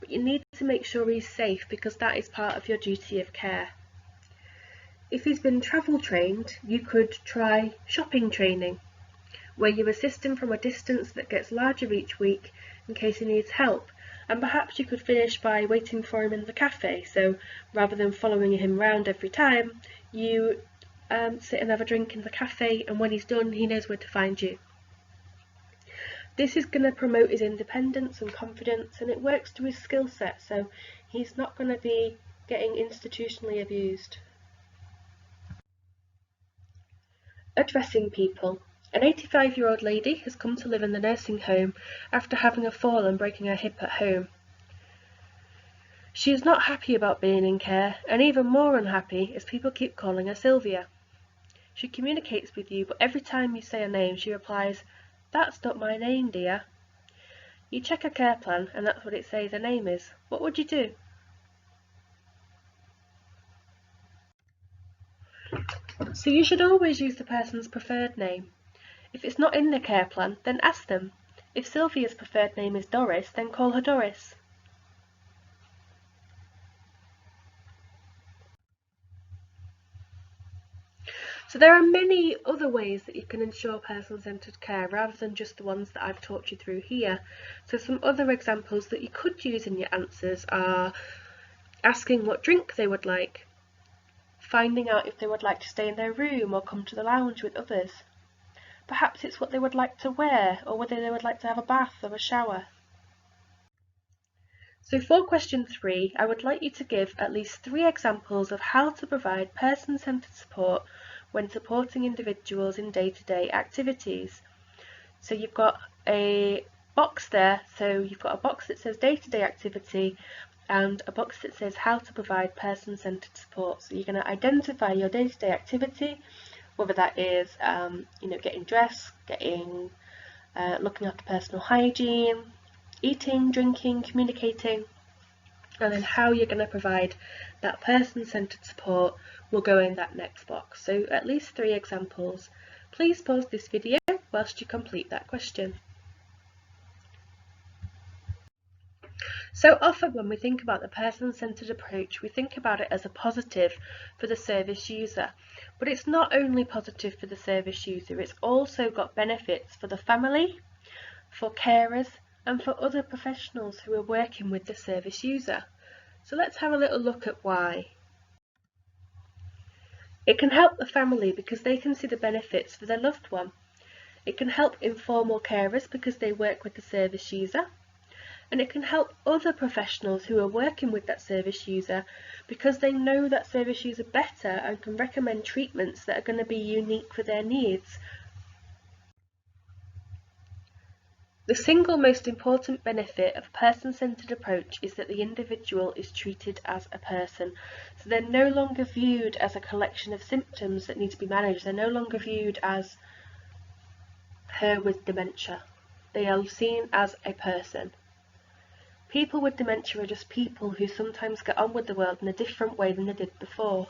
but you need to make sure he's safe because that is part of your duty of care. If he's been travel trained, you could try shopping training, where you assist him from a distance that gets larger each week in case he needs help, and perhaps you could finish by waiting for him in the cafe, so rather than following him round every time, you sit and have a drink in the cafe, and when he's done, he knows where to find you. This is going to promote his independence and confidence, and it works to his skill set, so he's not going to be getting institutionally abused. Addressing people. An 85-year-old lady has come to live in the nursing home after having a fall and breaking her hip at home. She is not happy about being in care, and even more unhappy as people keep calling her Sylvia. She communicates with you, but every time you say her name, she replies, "That's not my name, dear." You check her care plan, and that's what it says her name is. What would you do? So you should always use the person's preferred name. If it's not in the care plan, then ask them. If Sylvia's preferred name is Doris, then call her Doris. So there are many other ways that you can ensure person-centred care rather than just the ones that I've talked you through here. So some other examples that you could use in your answers are asking what drink they would like, finding out if they would like to stay in their room or come to the lounge with others. Perhaps it's what they would like to wear, or whether they would like to have a bath or a shower. So for question 3, I would like you to give at least 3 examples of how to provide person-centred support when supporting individuals in day-to-day activities. So you've got a box there, so you've got a box that says day-to-day activity and a box that says how to provide person-centred support. So you're going to identify your day-to-day activity, whether that is getting dressed, looking after personal hygiene, eating, drinking, communicating, and then how you're going to provide that person-centred support will go in that next box. So at least 3 examples. Please pause this video whilst you complete that question. So often when we think about the person-centred approach, we think about it as a positive for the service user. But it's not only positive for the service user, it's also got benefits for the family, for carers, and for other professionals who are working with the service user. So let's have a little look at why. It can help the family because they can see the benefits for their loved one. It can help informal carers because they work with the service user. And it can help other professionals who are working with that service user because they know that service user better and can recommend treatments that are going to be unique for their needs. The single most important benefit of a person-centred approach is that the individual is treated as a person. So they're no longer viewed as a collection of symptoms that need to be managed. They're no longer viewed as her with dementia. They are seen as a person. People with dementia are just people who sometimes get on with the world in a different way than they did before.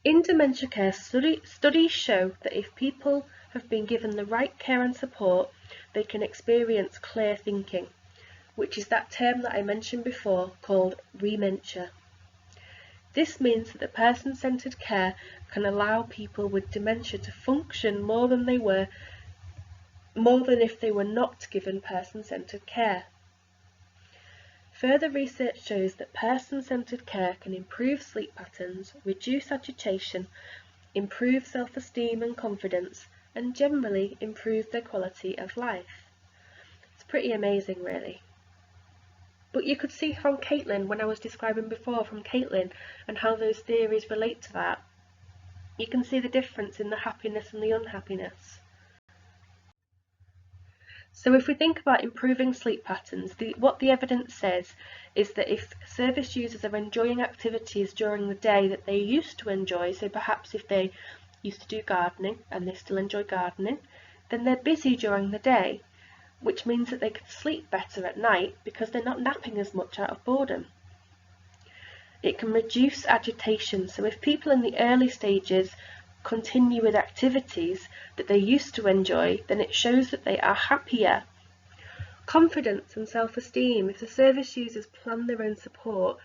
In dementia care, studies show that if people have been given the right care and support, they can experience clear thinking, which is that term that I mentioned before called rementia. This means that the person-centred care can allow people with dementia to function more than if they were not given person-centred care. Further research shows that person-centred care can improve sleep patterns, reduce agitation, improve self-esteem and confidence, and generally improve their quality of life. It's pretty amazing, really. But you could see from Caitlin, when I was describing before from Caitlin, and how those theories relate to that, you can see the difference in the happiness and the unhappiness. So if we think about improving sleep patterns, what the evidence says is that if service users are enjoying activities during the day that they used to enjoy, so perhaps if they used to do gardening and they still enjoy gardening, then they're busy during the day, which means that they can sleep better at night because they're not napping as much out of boredom. It can reduce agitation, so if people in the early stages continue with activities that they used to enjoy, then it shows that they are happier. Confidence and self-esteem. If the service users plan their own support,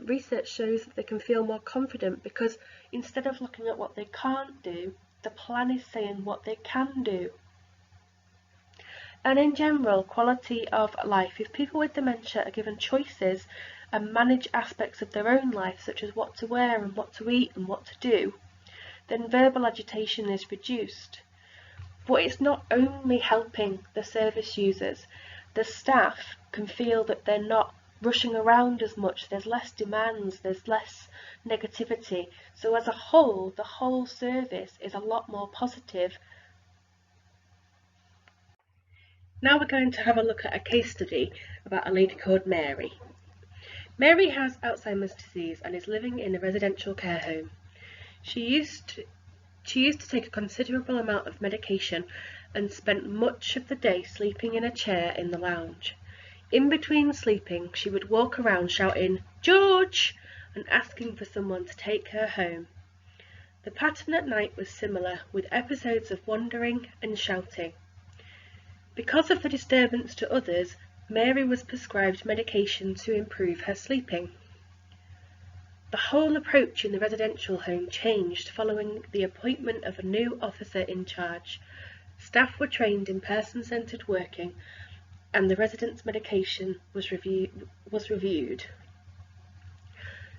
research shows that they can feel more confident because instead of looking at what they can't do, the plan is saying what they can do. And in general, quality of life. If people with dementia are given choices and manage aspects of their own life, such as what to wear and what to eat and what to do, then verbal agitation is reduced. But it's not only helping the service users. The staff can feel that they're not rushing around as much, there's less demands, there's less negativity. So as a whole, the whole service is a lot more positive. Now we're going to have a look at a case study about a lady called Mary. Mary has Alzheimer's disease and is living in a residential care home. She used to take a considerable amount of medication and spent much of the day sleeping in a chair in the lounge. In between sleeping, she would walk around shouting, "George!" and asking for someone to take her home. The pattern at night was similar, with episodes of wandering and shouting. Because of the disturbance to others, Mary was prescribed medication to improve her sleeping. The whole approach in the residential home changed following the appointment of a new officer in charge. Staff were trained in person-centered working, and the residents' medication was reviewed.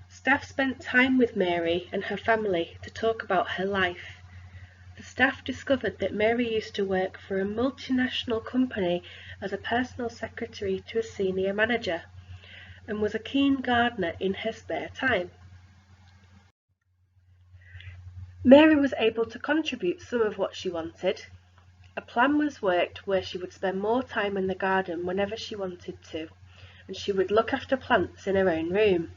Staff spent time with Mary and her family to talk about her life. The staff discovered that Mary used to work for a multinational company as a personal secretary to a senior manager, and was a keen gardener in her spare time. Mary was able to contribute some of what she wanted. A plan was worked where she would spend more time in the garden whenever she wanted to, and she would look after plants in her own room.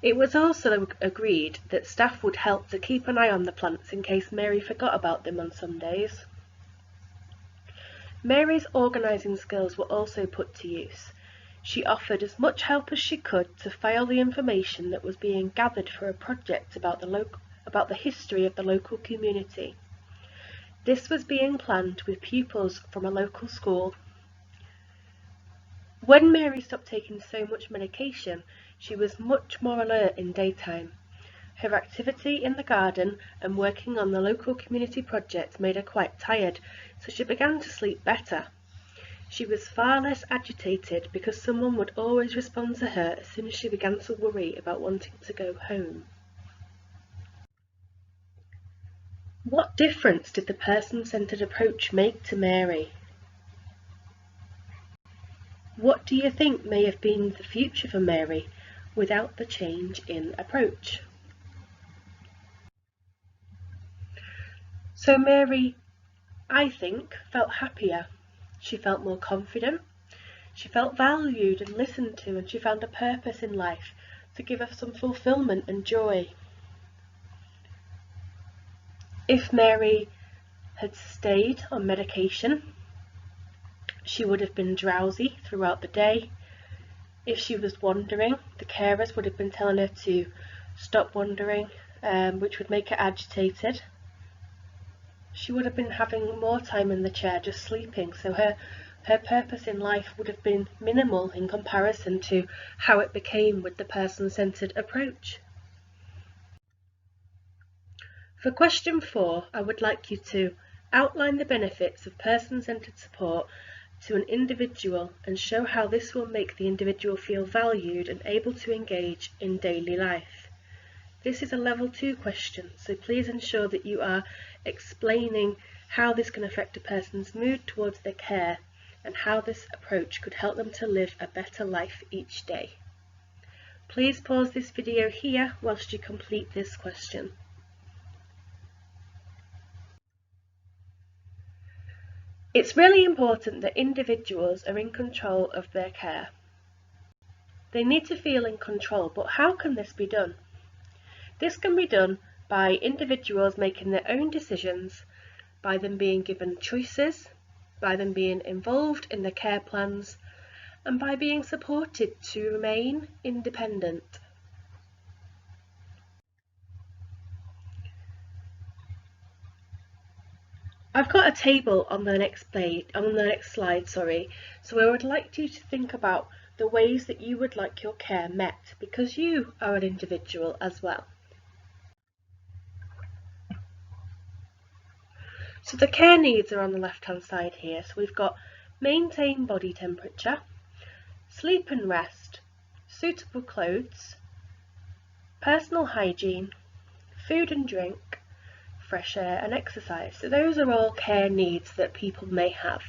It was also agreed that staff would help to keep an eye on the plants in case Mary forgot about them on some days. Mary's organising skills were also put to use. She offered as much help as she could to file the information that was being gathered for a project about the history of the local community. This was being planned with pupils from a local school. When Mary stopped taking so much medication, she was much more alert in daytime. Her activity in the garden and working on the local community project made her quite tired, so she began to sleep better. She was far less agitated because someone would always respond to her as soon as she began to worry about wanting to go home. What difference did the person-centered approach make to Mary? What do you think may have been the future for Mary without the change in approach? So Mary, I think, felt happier. She felt more confident. She felt valued and listened to, and she found a purpose in life to give her some fulfillment and joy. If Mary had stayed on medication, she would have been drowsy throughout the day. If she was wandering, the carers would have been telling her to stop wandering, which would make her agitated. She would have been having more time in the chair just sleeping, so her purpose in life would have been minimal in comparison to how it became with the person-centered approach. For question 4, I would like you to outline the benefits of person-centered support to an individual and show how this will make the individual feel valued and able to engage in daily life. This is a level 2 question, so please ensure that you are explaining how this can affect a person's mood towards their care and how this approach could help them to live a better life each day. Please pause this video here whilst you complete this question. It's really important that individuals are in control of their care. They need to feel in control, but how can this be done? This can be done by individuals making their own decisions, by them being given choices, by them being involved in the care plans, and by being supported to remain independent. I've got a table on the next slide, so I would like you to think about the ways that you would like your care met, because you are an individual as well. So the care needs are on the left hand side here. So we've got maintain body temperature, sleep and rest, suitable clothes, personal hygiene, food and drink, fresh air and exercise. So those are all care needs that people may have.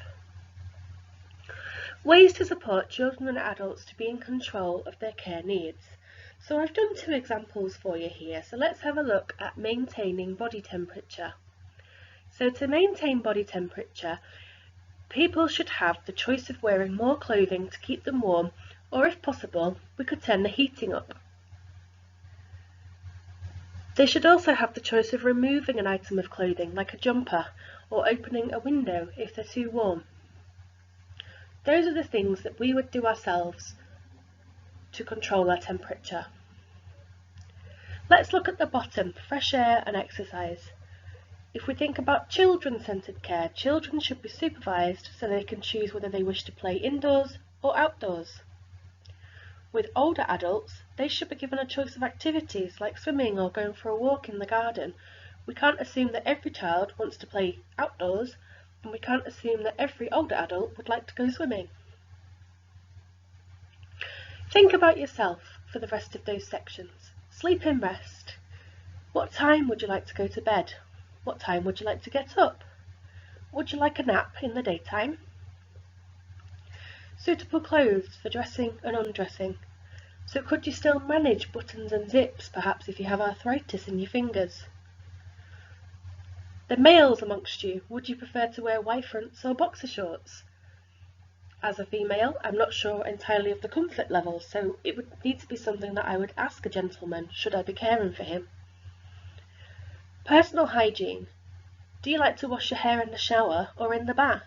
Ways to support children and adults to be in control of their care needs. So I've done two examples for you here. So let's have a look at maintaining body temperature. So to maintain body temperature, people should have the choice of wearing more clothing to keep them warm, or if possible, we could turn the heating up. They should also have the choice of removing an item of clothing, like a jumper, or opening a window if they're too warm. Those are the things that we would do ourselves to control our temperature. Let's look at the bottom, fresh air and exercise. If we think about children-centred care, children should be supervised so they can choose whether they wish to play indoors or outdoors. With older adults, they should be given a choice of activities like swimming or going for a walk in the garden. We can't assume that every child wants to play outdoors, and we can't assume that every older adult would like to go swimming. Think about yourself for the rest of those sections. Sleep and rest. What time would you like to go to bed? What time would you like to get up? Would you like a nap in the daytime? Suitable clothes for dressing and undressing. So could you still manage buttons and zips, perhaps if you have arthritis in your fingers? The males amongst you, would you prefer to wear Y-fronts or boxer shorts? As a female, I'm not sure entirely of the comfort levels, so it would need to be something that I would ask a gentleman, should I be caring for him. Personal hygiene. Do you like to wash your hair in the shower or in the bath?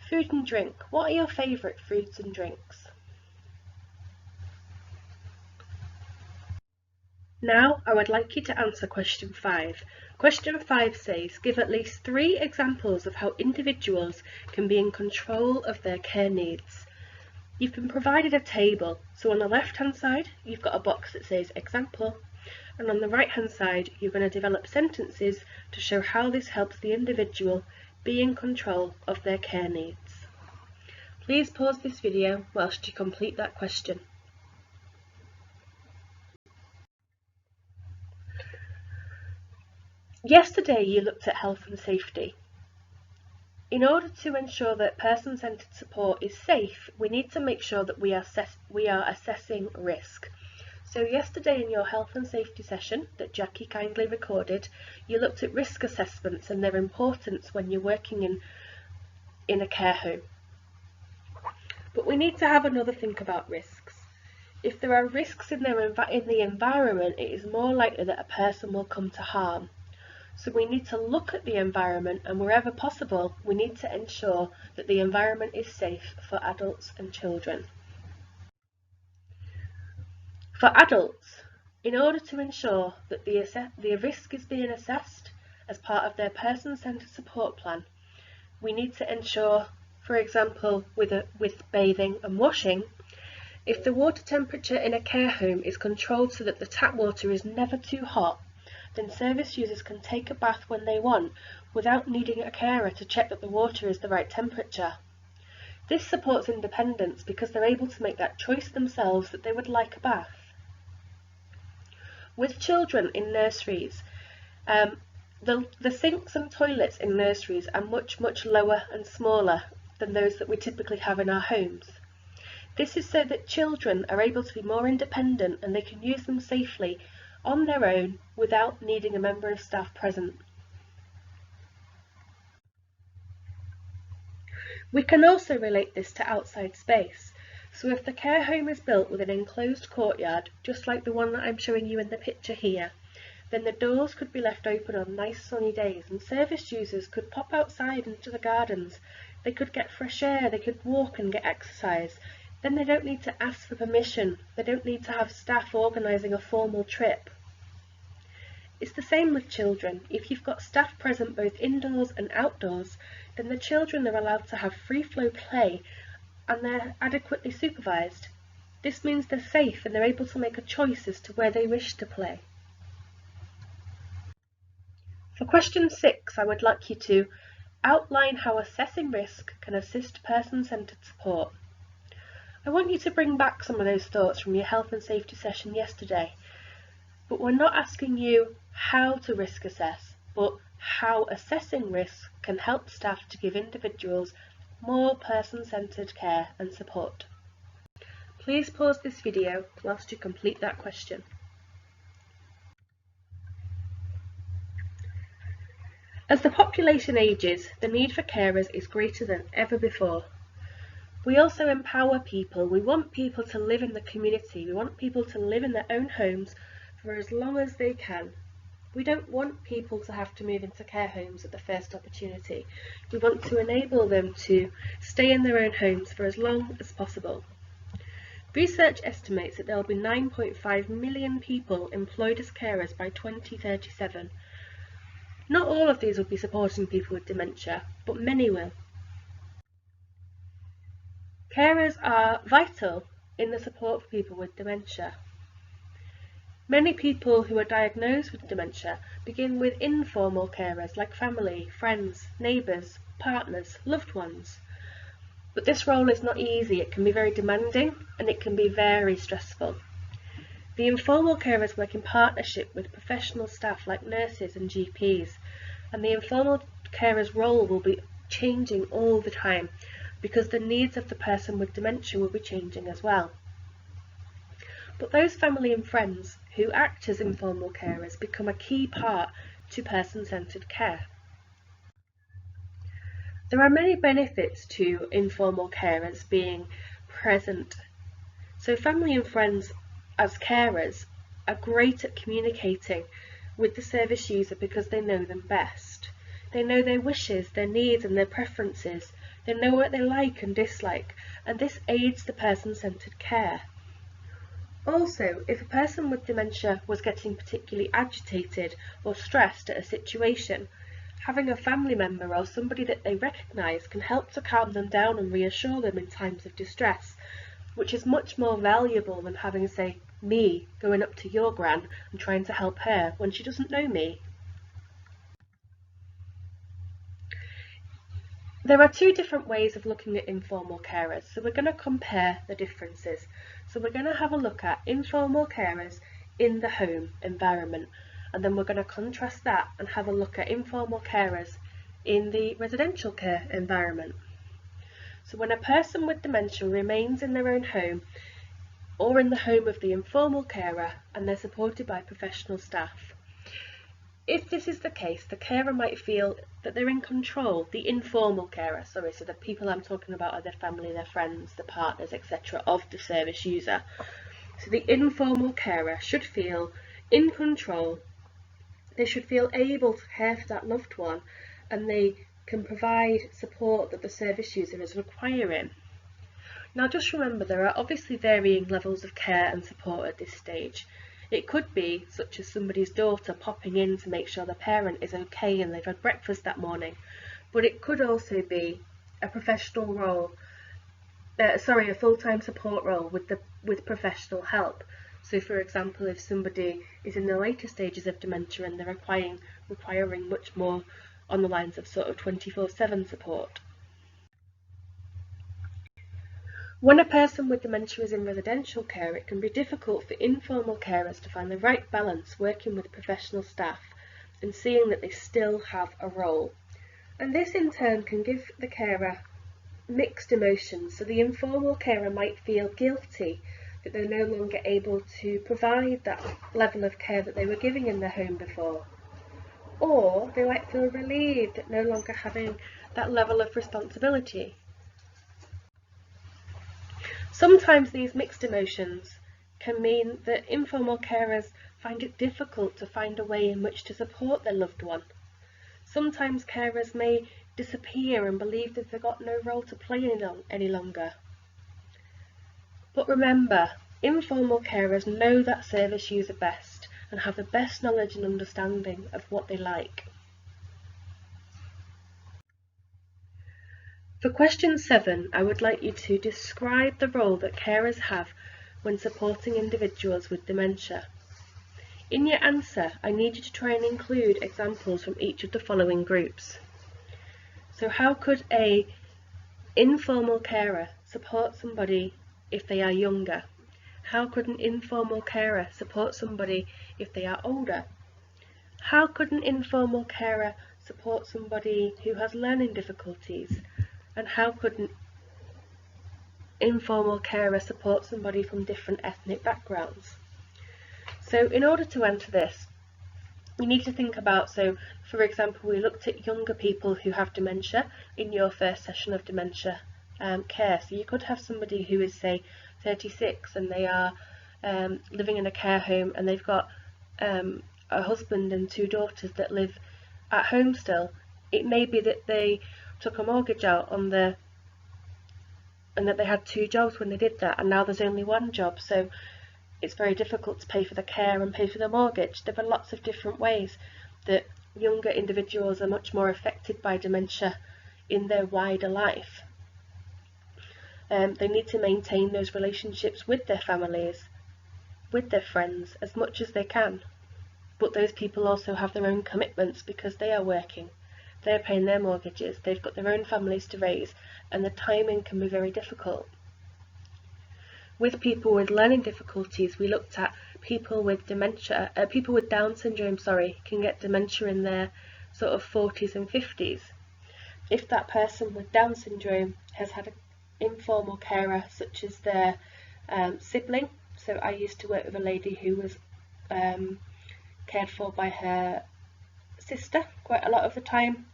Food and drink. What are your favourite foods and drinks? Now I would like you to answer question 5. Question 5 says, give at least 3 examples of how individuals can be in control of their care needs. You've been provided a table, so on the left hand side you've got a box that says example, and on the right hand side you're going to develop sentences to show how this helps the individual be in control of their care needs. Please pause this video whilst you complete that question. Yesterday you looked at health and safety. In order to ensure that person-centred support is safe, we need to make sure that we are assessing risk. So yesterday in your health and safety session that Jackie kindly recorded, you looked at risk assessments and their importance when you're working in a care home. But we need to have another think about risks. If there are risks in the environment, it is more likely that a person will come to harm. So we need to look at the environment, and wherever possible, we need to ensure that the environment is safe for adults and children. For adults, in order to ensure that the risk is being assessed as part of their person-centred support plan, we need to ensure, for example, with bathing and washing, if the water temperature in a care home is controlled so that the tap water is never too hot, then service users can take a bath when they want without needing a carer to check that the water is the right temperature. This supports independence because they're able to make that choice themselves that they would like a bath. With children in nurseries, The sinks and toilets in nurseries are much lower and smaller than those that we typically have in our homes. This is so that children are able to be more independent and they can use them safely on their own without needing a member of staff present. We can also relate this to outside space. So if the care home is built with an enclosed courtyard, just like the one that I'm showing you in the picture here, then the doors could be left open on nice sunny days and service users could pop outside into the gardens. They could get fresh air, they could walk and get exercise. Then they don't need to ask for permission, they don't need to have staff organising a formal trip. It's the same with children. If you've got staff present both indoors and outdoors, then the children are allowed to have free flow play and they're adequately supervised. This means they're safe and they're able to make a choice as to where they wish to play. For question 6, I would like you to outline how assessing risk can assist person-centred support. I want you to bring back some of those thoughts from your health and safety session yesterday, but we're not asking you how to risk assess, but how assessing risk can help staff to give individuals more person-centred care and support. Please pause this video whilst you complete that question. As the population ages, the need for carers is greater than ever before. We also empower people. We want people to live in the community. We want people to live in their own homes for as long as they can. We don't want people to have to move into care homes at the first opportunity. We want to enable them to stay in their own homes for as long as possible. Research estimates that there will be 9.5 million people employed as carers by 2037. Not all of these will be supporting people with dementia, but many will. Carers are vital in the support for people with dementia. Many people who are diagnosed with dementia begin with informal carers like family, friends, neighbours, partners, loved ones. But this role is not easy. It can be very demanding and it can be very stressful. The informal carers work in partnership with professional staff like nurses and GPs, and the informal carer's role will be changing all the time because the needs of the person with dementia will be changing as well. But those family and friends who act as informal carers become a key part to person-centred care. There are many benefits to informal carers being present. So family and friends as carers are great at communicating with the service user because they know them best. They know their wishes, their needs and their preferences. They know what they like and dislike, and this aids the person-centred care. Also, if a person with dementia was getting particularly agitated or stressed at a situation, having a family member or somebody that they recognise can help to calm them down and reassure them in times of distress, which is much more valuable than having, say, me going up to your gran and trying to help her when she doesn't know me. There are two different ways of looking at informal carers, so we're going to compare the differences. So we're going to have a look at informal carers in the home environment, and then we're going to contrast that and have a look at informal carers in the residential care environment. So when a person with dementia remains in their own home or in the home of the informal carer and they're supported by professional staff, if this is the case, the carer might feel that they're in control, the informal carer, so the people I'm talking about are their family, their friends, the partners, etc. of the service user. So the informal carer should feel in control, they should feel able to care for that loved one, and they can provide support that the service user is requiring. Now just remember, there are obviously varying levels of care and support at this stage. It could be such as somebody's daughter popping in to make sure the parent is okay and they've had breakfast that morning, but it could also be a professional role, a full-time support role with professional help. So for example, if somebody is in the later stages of dementia and they're requiring much more on the lines of 24/7 support. When a person with dementia is in residential care, it can be difficult for informal carers to find the right balance working with professional staff and seeing that they still have a role. And this in turn can give the carer mixed emotions. So the informal carer might feel guilty that they're no longer able to provide that level of care that they were giving in their home before. Or they might feel relieved at no longer having that level of responsibility. Sometimes these mixed emotions can mean that informal carers find it difficult to find a way in which to support their loved one. Sometimes carers may disappear and believe that they've got no role to play any longer. But remember, informal carers know that service user best and have the best knowledge and understanding of what they like. For question 7, I would like you to describe the role that carers have when supporting individuals with dementia. In your answer, I need you to try and include examples from each of the following groups. So how could an informal carer support somebody if they are younger? How could an informal carer support somebody if they are older? How could an informal carer support somebody who has learning difficulties? And how could an informal carer support somebody from different ethnic backgrounds? So in order to answer this, you need to think about, so for example, we looked at younger people who have dementia in your first session of dementia care. So you could have somebody who is, say, 36 and they are living in a care home, and they've got a husband and 2 daughters that live at home still. It may be that they took a mortgage out on and that they had 2 jobs when they did that, and now there's only 1 job, so it's very difficult to pay for the care and pay for the mortgage. There are lots of different ways that younger individuals are much more affected by dementia in their wider life. They need to maintain those relationships with their families, with their friends, as much as they can. But those people also have their own commitments because they are working. They're paying their mortgages, they've got their own families to raise, and the timing can be very difficult. With people with learning difficulties, we looked at people with dementia, people with Down syndrome, can get dementia in their sort of 40s and 50s. If that person with Down syndrome has had an informal carer, such as their sibling, so I used to work with a lady who was cared for by her sister quite a lot of the time.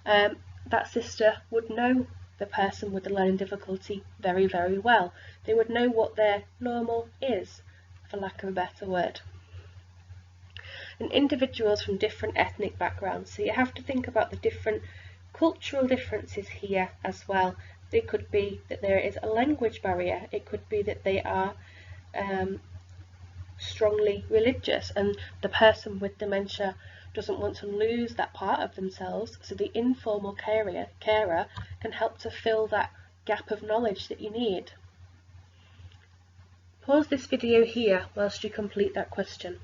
That sister would know the person with the learning difficulty very, very well. They would know what their normal is, for lack of a better word. And individuals from different ethnic backgrounds, so you have to think about the different cultural differences here as well. It could be that there is a language barrier, it could be that they are strongly religious, and the person with dementia doesn't want to lose that part of themselves, so the informal carer can help to fill that gap of knowledge that you need. Pause this video here whilst you complete that question.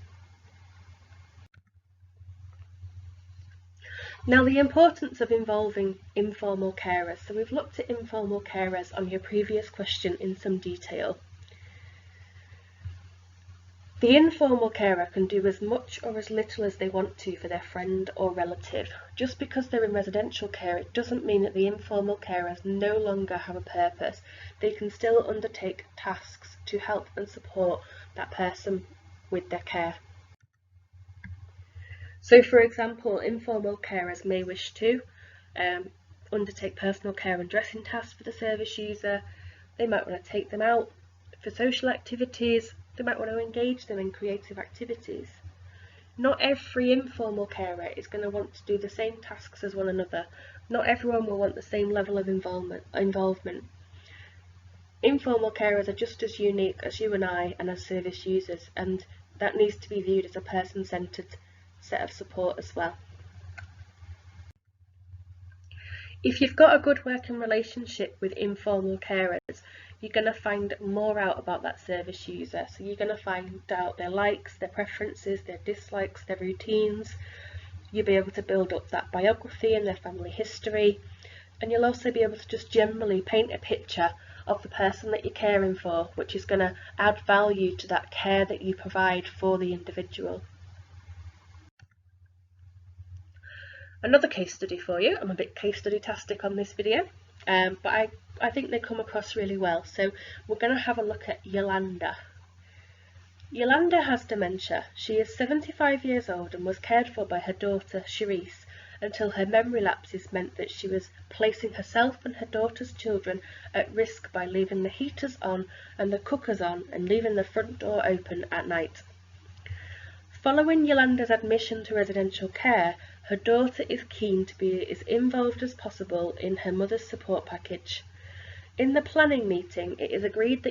Now, the importance of involving informal carers. So we've looked at informal carers on your previous question in some detail. The informal carer can do as much or as little as they want to for their friend or relative. Just because they're in residential care, it doesn't mean that the informal carers no longer have a purpose. They can still undertake tasks to help and support that person with their care. So for example, informal carers may wish to undertake personal care and dressing tasks for the service user. They might want to take them out for social activities. They might want to engage them in creative activities. Not every informal carer is going to want to do the same tasks as one another. Not everyone will want the same level of involvement. Informal carers are just as unique as you and I and as service users, and that needs to be viewed as a person-centred set of support as well. If you've got a good working relationship with informal carers, you're going to find more out about that service user. So you're going to find out their likes, their preferences, their dislikes, their routines. You'll be able to build up that biography and their family history. And you'll also be able to just generally paint a picture of the person that you're caring for, which is going to add value to that care that you provide for the individual. Another case study for you. I'm a bit case study-tastic on this video, but I think they come across really well. So we're going to have a look at Yolanda. Yolanda has dementia. She is 75 years old and was cared for by her daughter, Cherise, until her memory lapses meant that she was placing herself and her daughter's children at risk by leaving the heaters on and the cookers on and leaving the front door open at night. Following Yolanda's admission to residential care, her daughter is keen to be as involved as possible in her mother's support package. In the planning meeting, it is agreed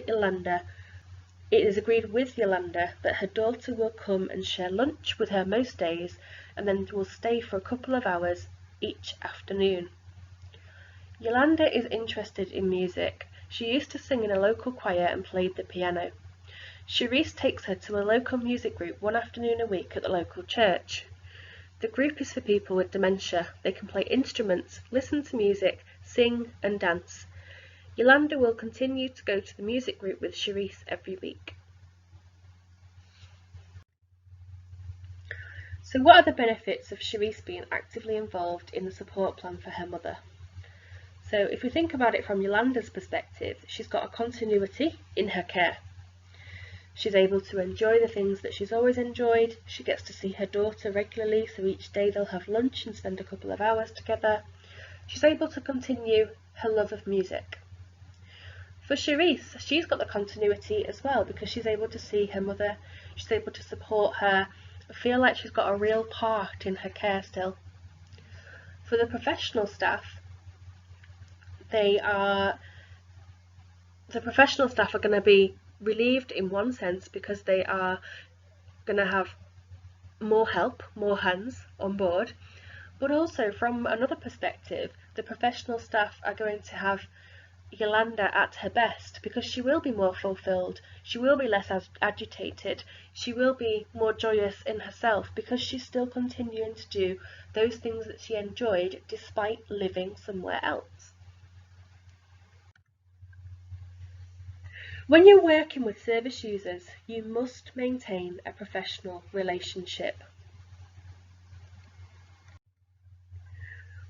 with Yolanda that her daughter will come and share lunch with her most days and then will stay for a couple of hours each afternoon. Yolanda is interested in music. She used to sing in a local choir and played the piano. Cherise takes her to a local music group one afternoon a week at the local church. The group is for people with dementia. They can play instruments, listen to music, sing and dance. Yolanda will continue to go to the music group with Cherise every week. So what are the benefits of Cherise being actively involved in the support plan for her mother? So if we think about it from Yolanda's perspective, she's got a continuity in her care. She's able to enjoy the things that she's always enjoyed. She gets to see her daughter regularly, so each day they'll have lunch and spend a couple of hours together. She's able to continue her love of music. For Cherise, she's got the continuity as well because she's able to see her mother, she's able to support her, feel like she's got a real part in her care still. For the professional staff, the professional staff are going to be relieved in one sense because they are going to have more help, more hands on board, but also from another perspective, the professional staff are going to have Yolanda at her best because she will be more fulfilled, she will be less agitated, she will be more joyous in herself because she's still continuing to do those things that she enjoyed despite living somewhere else. When you're working with service users, you must maintain a professional relationship.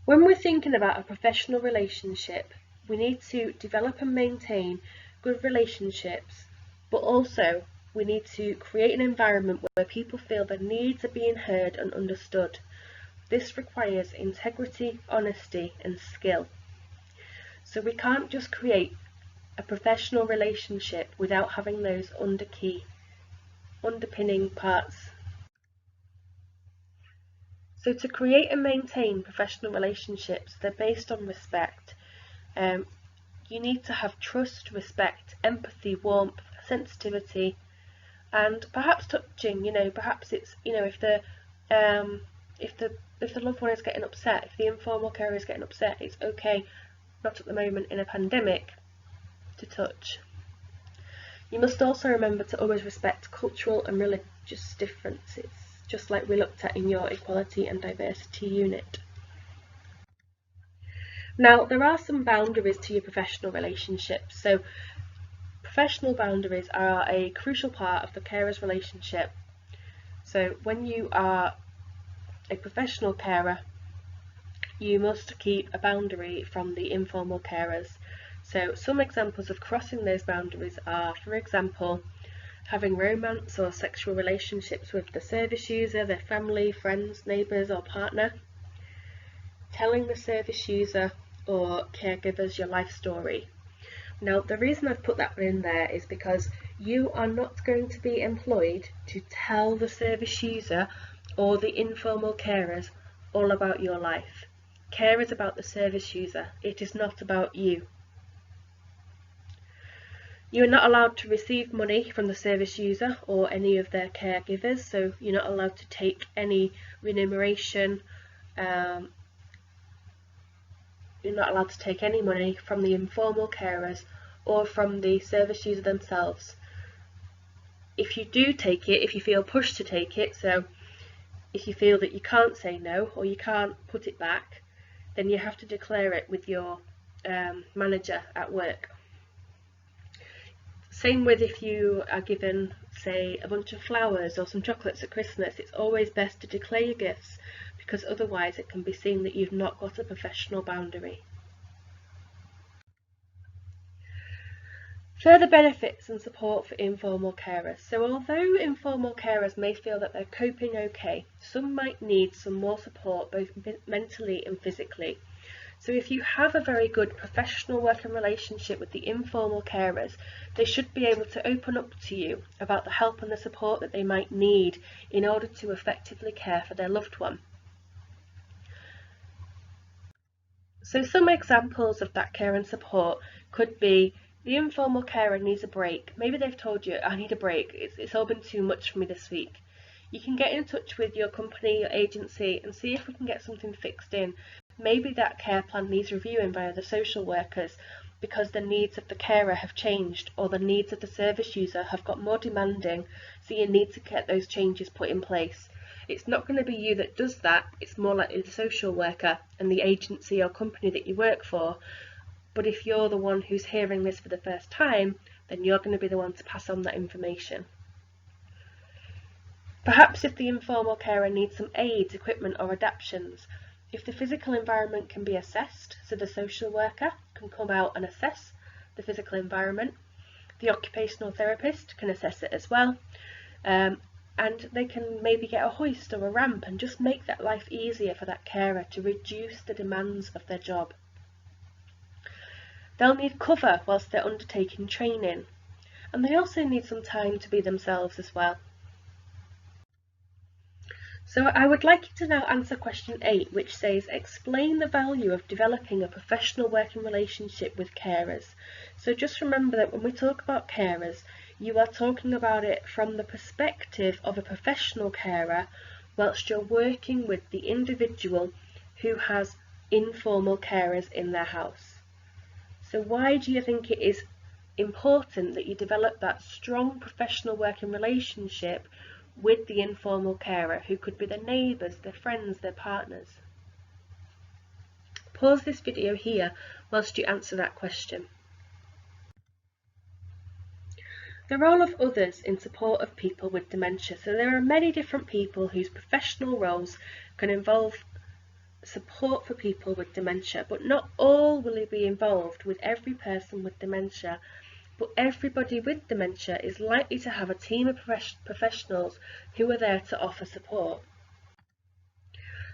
When we're thinking about a professional relationship, we need to develop and maintain good relationships, but also we need to create an environment where people feel their needs are being heard and understood. This requires integrity, honesty, and skill. So we can't just create a professional relationship without having those underpinning parts. So to create and maintain professional relationships, they're based on respect. You need to have trust, respect, empathy, warmth, sensitivity, and perhaps touching. Perhaps it's if the loved one is getting upset, if the informal carer is getting upset, it's okay, not at the moment in a pandemic, to touch. You must also remember to always respect cultural and religious differences, just like we looked at in your equality and diversity unit. Now, there are some boundaries to your professional relationships. So professional boundaries are a crucial part of the carer's relationship. So when you are a professional carer, you must keep a boundary from the informal carers. So some examples of crossing those boundaries are, for example, having romance or sexual relationships with the service user, their family, friends, neighbours or partner, telling the service user or caregivers your life story. Now, the reason I've put that in there is because you are not going to be employed to tell the service user or the informal carers all about your life. Care is about the service user, it is not about you. You are not allowed to receive money from the service user or any of their caregivers, so you're not allowed to take any remuneration. You're not allowed to take any money from the informal carers or from the service user themselves. If you do take it, if you feel pushed to take it, so if you feel that you can't say no or you can't put it back, then you have to declare it with your manager at work. Same with if you are given, say, a bunch of flowers or some chocolates at Christmas, it's always best to declare your gifts, because otherwise it can be seen that you've not got a professional boundary. Further benefits and support for informal carers. So although informal carers may feel that they're coping okay, some might need some more support both mentally and physically. So if you have a very good professional working relationship with the informal carers, they should be able to open up to you about the help and the support that they might need in order to effectively care for their loved one. So some examples of that care and support could be the informal carer needs a break. Maybe they've told you, I need a break, it's all been too much for me this week. You can get in touch with your company, your agency, and see if we can get something fixed in. Maybe that care plan needs reviewing via the social workers because the needs of the carer have changed, or the needs of the service user have got more demanding, so you need to get those changes put in place. It's not going to be you that does that, it's more likely the social worker and the agency or company that you work for. But if you're the one who's hearing this for the first time, then you're going to be the one to pass on that information. Perhaps if the informal carer needs some aids, equipment or adaptations, if the physical environment can be assessed, so the social worker can come out and assess the physical environment, the occupational therapist can assess it as well, and they can maybe get a hoist or a ramp and just make that life easier for that carer to reduce the demands of their job. They'll need cover whilst they're undertaking training, and they also need some time to be themselves as well. So I would like you to now answer question 8, which says, explain the value of developing a professional working relationship with carers. So just remember that when we talk about carers, you are talking about it from the perspective of a professional carer, whilst you're working with the individual who has informal carers in their house. So why do you think it is important that you develop that strong professional working relationship with the informal carer, who could be their neighbours, their friends, their partners? Pause this video here whilst you answer that question. The role of others in support of people with dementia. So there are many different people whose professional roles can involve support for people with dementia, but not all will be involved with every person with dementia. But everybody with dementia is likely to have a team of professionals who are there to offer support.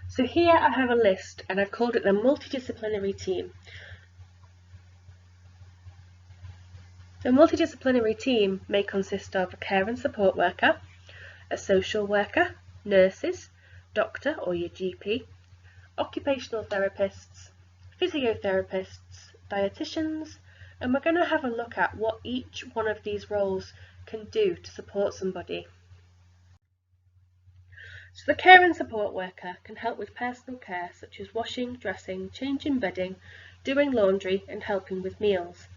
So here I have a list, and I've called it the multidisciplinary team. The multidisciplinary team may consist of a care and support worker, a social worker, nurses, doctor or your GP, occupational therapists, physiotherapists, dietitians, and we're going to have a look at what each one of these roles can do to support somebody. So the care and support worker can help with personal care such as washing, dressing, changing bedding, doing laundry and helping with meals.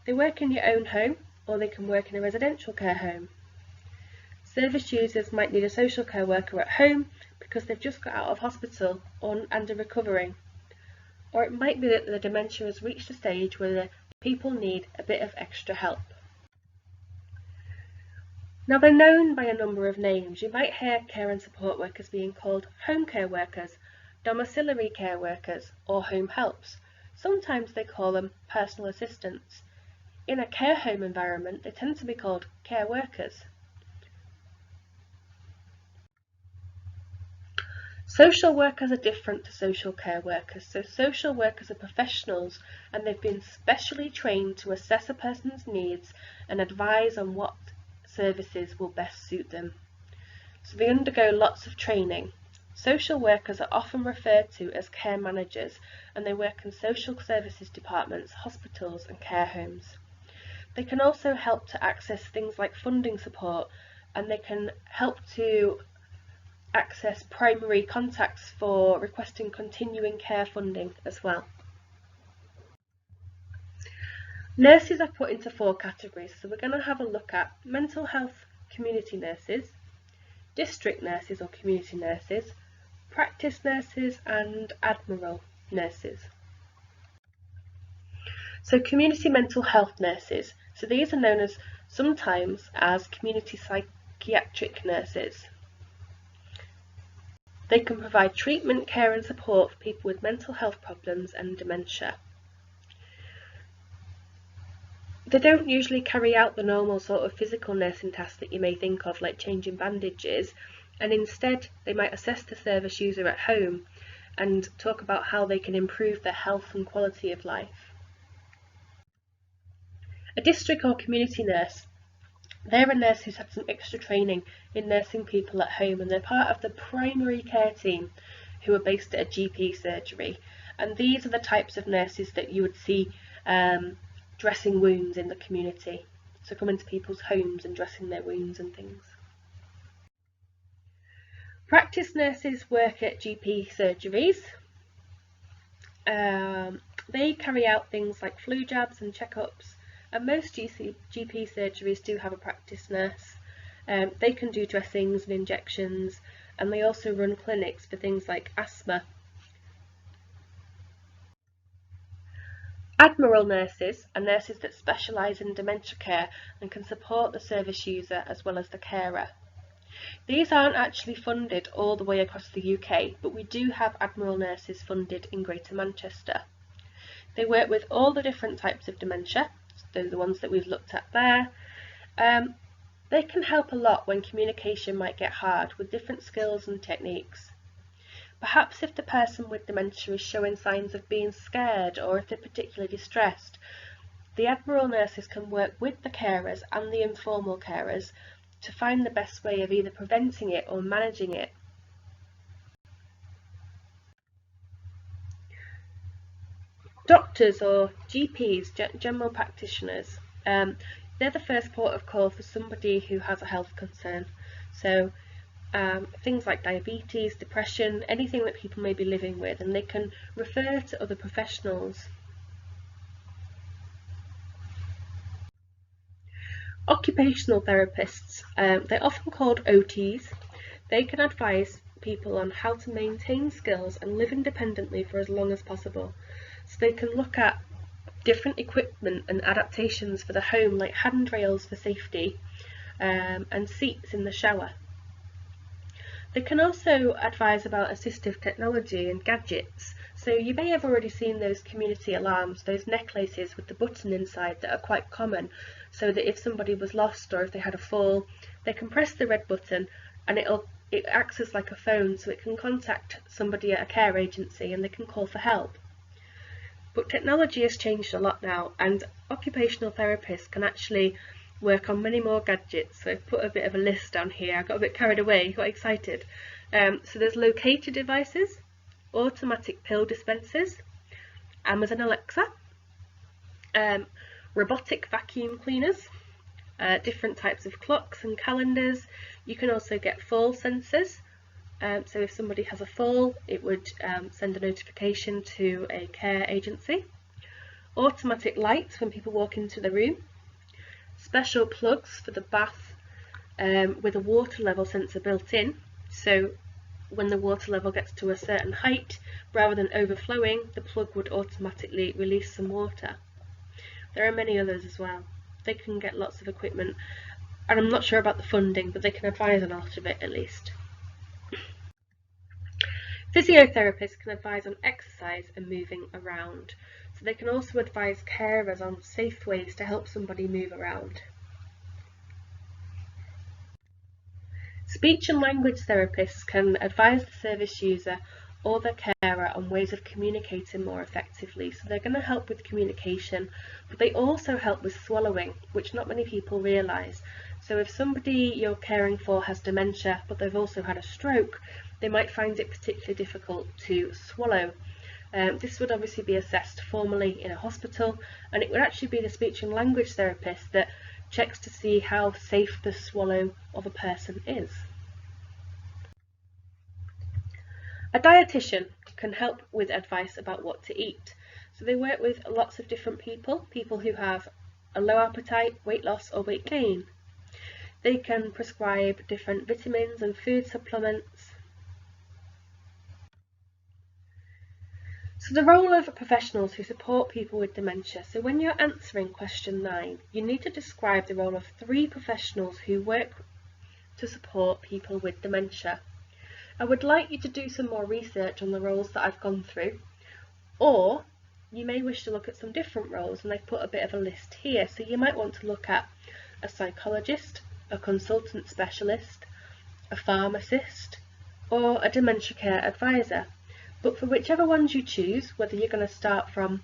They work in your own home, or they can work in a residential care home. Service users might need a social care worker at home because they've just got out of hospital and are recovering. Or it might be that the dementia has reached a stage where the people need a bit of extra help. Now they're known by a number of names. You might hear care and support workers being called home care workers, domiciliary care workers, or home helps. Sometimes they call them personal assistants. In a care home environment, they tend to be called care workers. Social workers are different to social care workers. So social workers are professionals and they've been specially trained to assess a person's needs and advise on what services will best suit them. So they undergo lots of training. Social workers are often referred to as care managers, and they work in social services departments, hospitals and care homes. They can also help to access things like funding support, and they can help to access primary contacts for requesting continuing care funding as well. Nurses are put into 4 categories, so we're going to have a look at mental health community nurses, district nurses or community nurses, practice nurses and admiral nurses. So community mental health nurses, so these are known as sometimes as community psychiatric nurses. They can provide treatment, care and support for people with mental health problems and dementia. They don't usually carry out the normal sort of physical nursing tasks that you may think of, like changing bandages, and instead they might assess the service user at home and talk about how they can improve their health and quality of life. A district or community nurse, they're a nurse who's had some extra training in nursing people at home, and they're part of the primary care team who are based at a GP surgery. And these are the types of nurses that you would see dressing wounds in the community, so coming to people's homes and dressing their wounds and things. Practice nurses work at GP surgeries. They carry out things like flu jabs and checkups, and most GP surgeries do have a practice nurse. They can do dressings and injections, and they also run clinics for things like asthma. Admiral nurses are nurses that specialise in dementia care and can support the service user as well as the carer. These aren't actually funded all the way across the UK, but we do have Admiral nurses funded in Greater Manchester. They work with all the different types of dementia, those are the ones that we've looked at there. They can help a lot when communication might get hard with different skills and techniques. Perhaps if the person with dementia is showing signs of being scared, or if they're particularly distressed, the Admiral nurses can work with the carers and the informal carers to find the best way of either preventing it or managing it. Doctors or GPs, general practitioners, they're the first port of call for somebody who has a health concern. So things like diabetes, depression, anything that people may be living with, and they can refer to other professionals. Occupational therapists, they're often called OTs. They can advise people on how to maintain skills and live independently for as long as possible. So they can look at different equipment and adaptations for the home, like handrails for safety and seats in the shower. They can also advise about assistive technology and gadgets. So you may have already seen those community alarms, those necklaces with the button inside that are quite common, so that if somebody was lost or if they had a fall, they can press the red button and it acts as like a phone, so it can contact somebody at a care agency and they can call for help. But technology has changed a lot now, and occupational therapists can actually work on many more gadgets. So I've put a bit of a list down here. I got a bit carried away, got excited. So there's locator devices, automatic pill dispensers, Amazon Alexa, robotic vacuum cleaners, different types of clocks and calendars. You can also get fall sensors. So if somebody has a fall, it would send a notification to a care agency. Automatic lights when people walk into the room. Special plugs for the bath with a water level sensor built in. So when the water level gets to a certain height, rather than overflowing, the plug would automatically release some water. There are many others as well. They can get lots of equipment, and I'm not sure about the funding, but they can advise on a lot of it at least. Physiotherapists can advise on exercise and moving around, so they can also advise carers on safe ways to help somebody move around. Speech and language therapists can advise the service user or the carer on ways of communicating more effectively, so they're going to help with communication, but they also help with swallowing, which not many people realise. So if somebody you're caring for has dementia, but they've also had a stroke, they might find it particularly difficult to swallow. This would obviously be assessed formally in a hospital, and it would actually be the speech and language therapist that checks to see how safe the swallow of a person is. A dietitian can help with advice about what to eat. So they work with lots of different people who have a low appetite, weight loss or weight gain. They can prescribe different vitamins and food supplements. So the role of professionals who support people with dementia. So when you're answering question 9, you need to describe the role of 3 professionals who work to support people with dementia. I would like you to do some more research on the roles that I've gone through, or you may wish to look at some different roles, and I've put a bit of a list here. So you might want to look at a psychologist, a consultant specialist, a pharmacist, or a dementia care advisor. But for whichever ones you choose, whether you're going to start from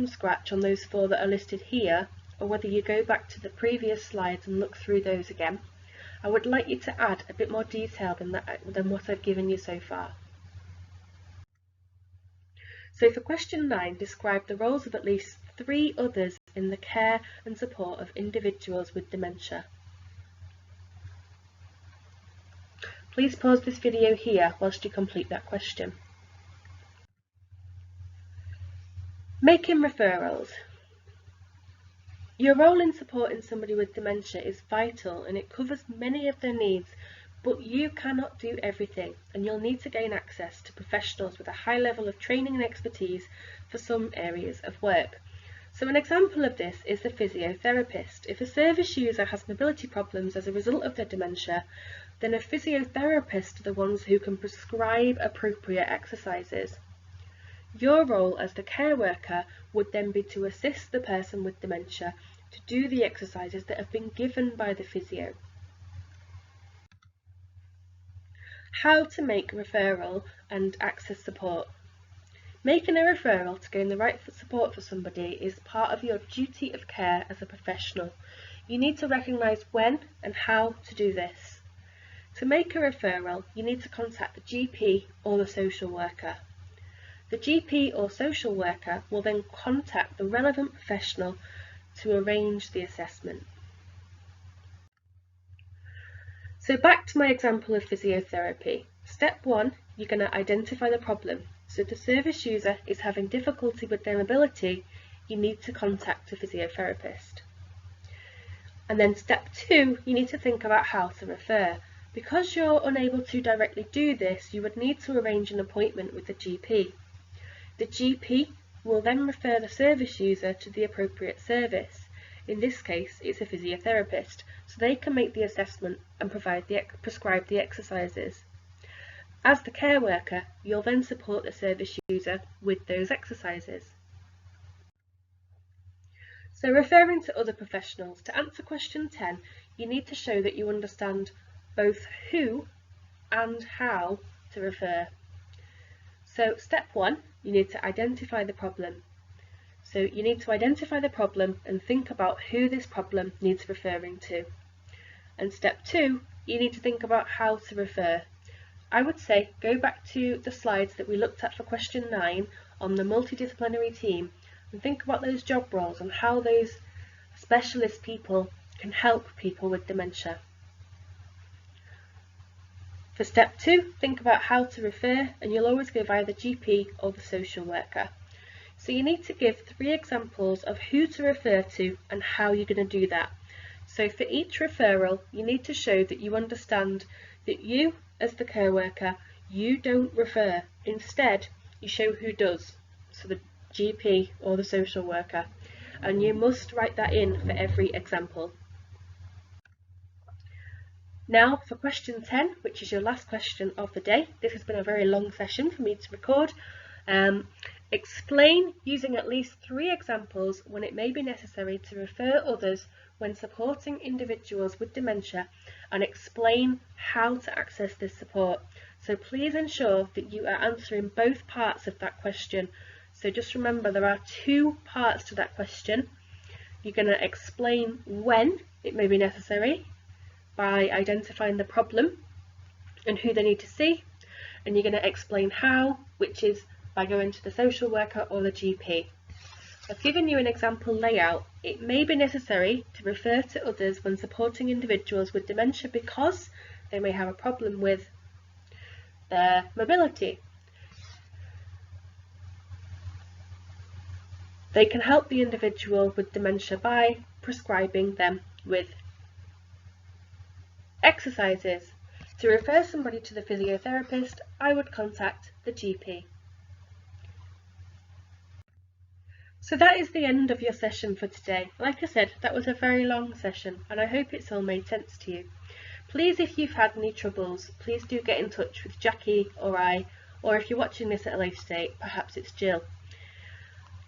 scratch on those 4 that are listed here, or whether you go back to the previous slides and look through those again, I would like you to add a bit more detail than what I've given you so far. So for question 9, describe the roles of at least 3 others in the care and support of individuals with dementia. Please pause this video here whilst you complete that question. Making referrals. Your role in supporting somebody with dementia is vital, and it covers many of their needs, but you cannot do everything, and you'll need to gain access to professionals with a high level of training and expertise for some areas of work. So an example of this is the physiotherapist. If a service user has mobility problems as a result of their dementia, then a physiotherapist are the ones who can prescribe appropriate exercises. Your role as the care worker would then be to assist the person with dementia to do the exercises that have been given by the physio. How to make referral and access support. Making a referral to gain the right support for somebody is part of your duty of care as a professional. You need to recognise when and how to do this. To make a referral, you need to contact the GP or the social worker. The GP or social worker will then contact the relevant professional to arrange the assessment. So back to my example of physiotherapy. Step 1, you're going to identify the problem. So if the service user is having difficulty with their mobility, you need to contact a physiotherapist. And then step 2, you need to think about how to refer. Because you're unable to directly do this, you would need to arrange an appointment with the GP. The GP will then refer the service user to the appropriate service. In this case, it's a physiotherapist, so they can make the assessment and prescribe the exercises. As the care worker, you'll then support the service user with those exercises. So referring to other professionals, to answer question 10, you need to show that you understand both who and how to refer. So step 1, you need to identify the problem. So you need to identify the problem and think about who this problem needs referring to. And step 2, you need to think about how to refer. I would say go back to the slides that we looked at for question 9 on the multidisciplinary team and think about those job roles and how those specialist people can help people with dementia. For step 2, think about how to refer, and you'll always go via the GP or the social worker. So you need to give 3 examples of who to refer to and how you're going to do that. So for each referral, you need to show that you understand that you, as the care worker, you don't refer. Instead, you show who does, so the GP or the social worker, and you must write that in for every example. Now for question 10, which is your last question of the day. This has been a very long session for me to record. Explain using at least 3 examples when it may be necessary to refer others when supporting individuals with dementia, and explain how to access this support. So please ensure that you are answering both parts of that question. So just remember there are 2 parts to that question. You're going to explain when it may be necessary by identifying the problem and who they need to see, and you're going to explain how, which is by going to the social worker or the GP. I've given you an example layout. It may be necessary to refer to others when supporting individuals with dementia because they may have a problem with their mobility. They can help the individual with dementia by prescribing them with exercises. To refer somebody to the physiotherapist, I would contact the GP. So that is the end of your session for today. Like I said, that was a very long session, and I hope it's all made sense to you. Please, if you've had any troubles, please do get in touch with Jackie or I, or if you're watching this at a later date, perhaps it's Jill.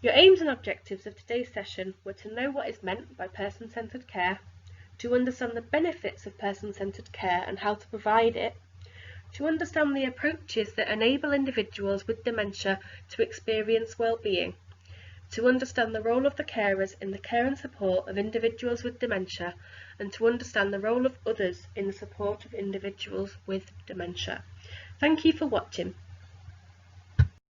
Your aims and objectives of today's session were to know what is meant by person-centred care, to understand the benefits of person-centred care and how to provide it, to understand the approaches that enable individuals with dementia to experience well-being, to understand the role of the carers in the care and support of individuals with dementia, and to understand the role of others in the support of individuals with dementia. Thank you for watching.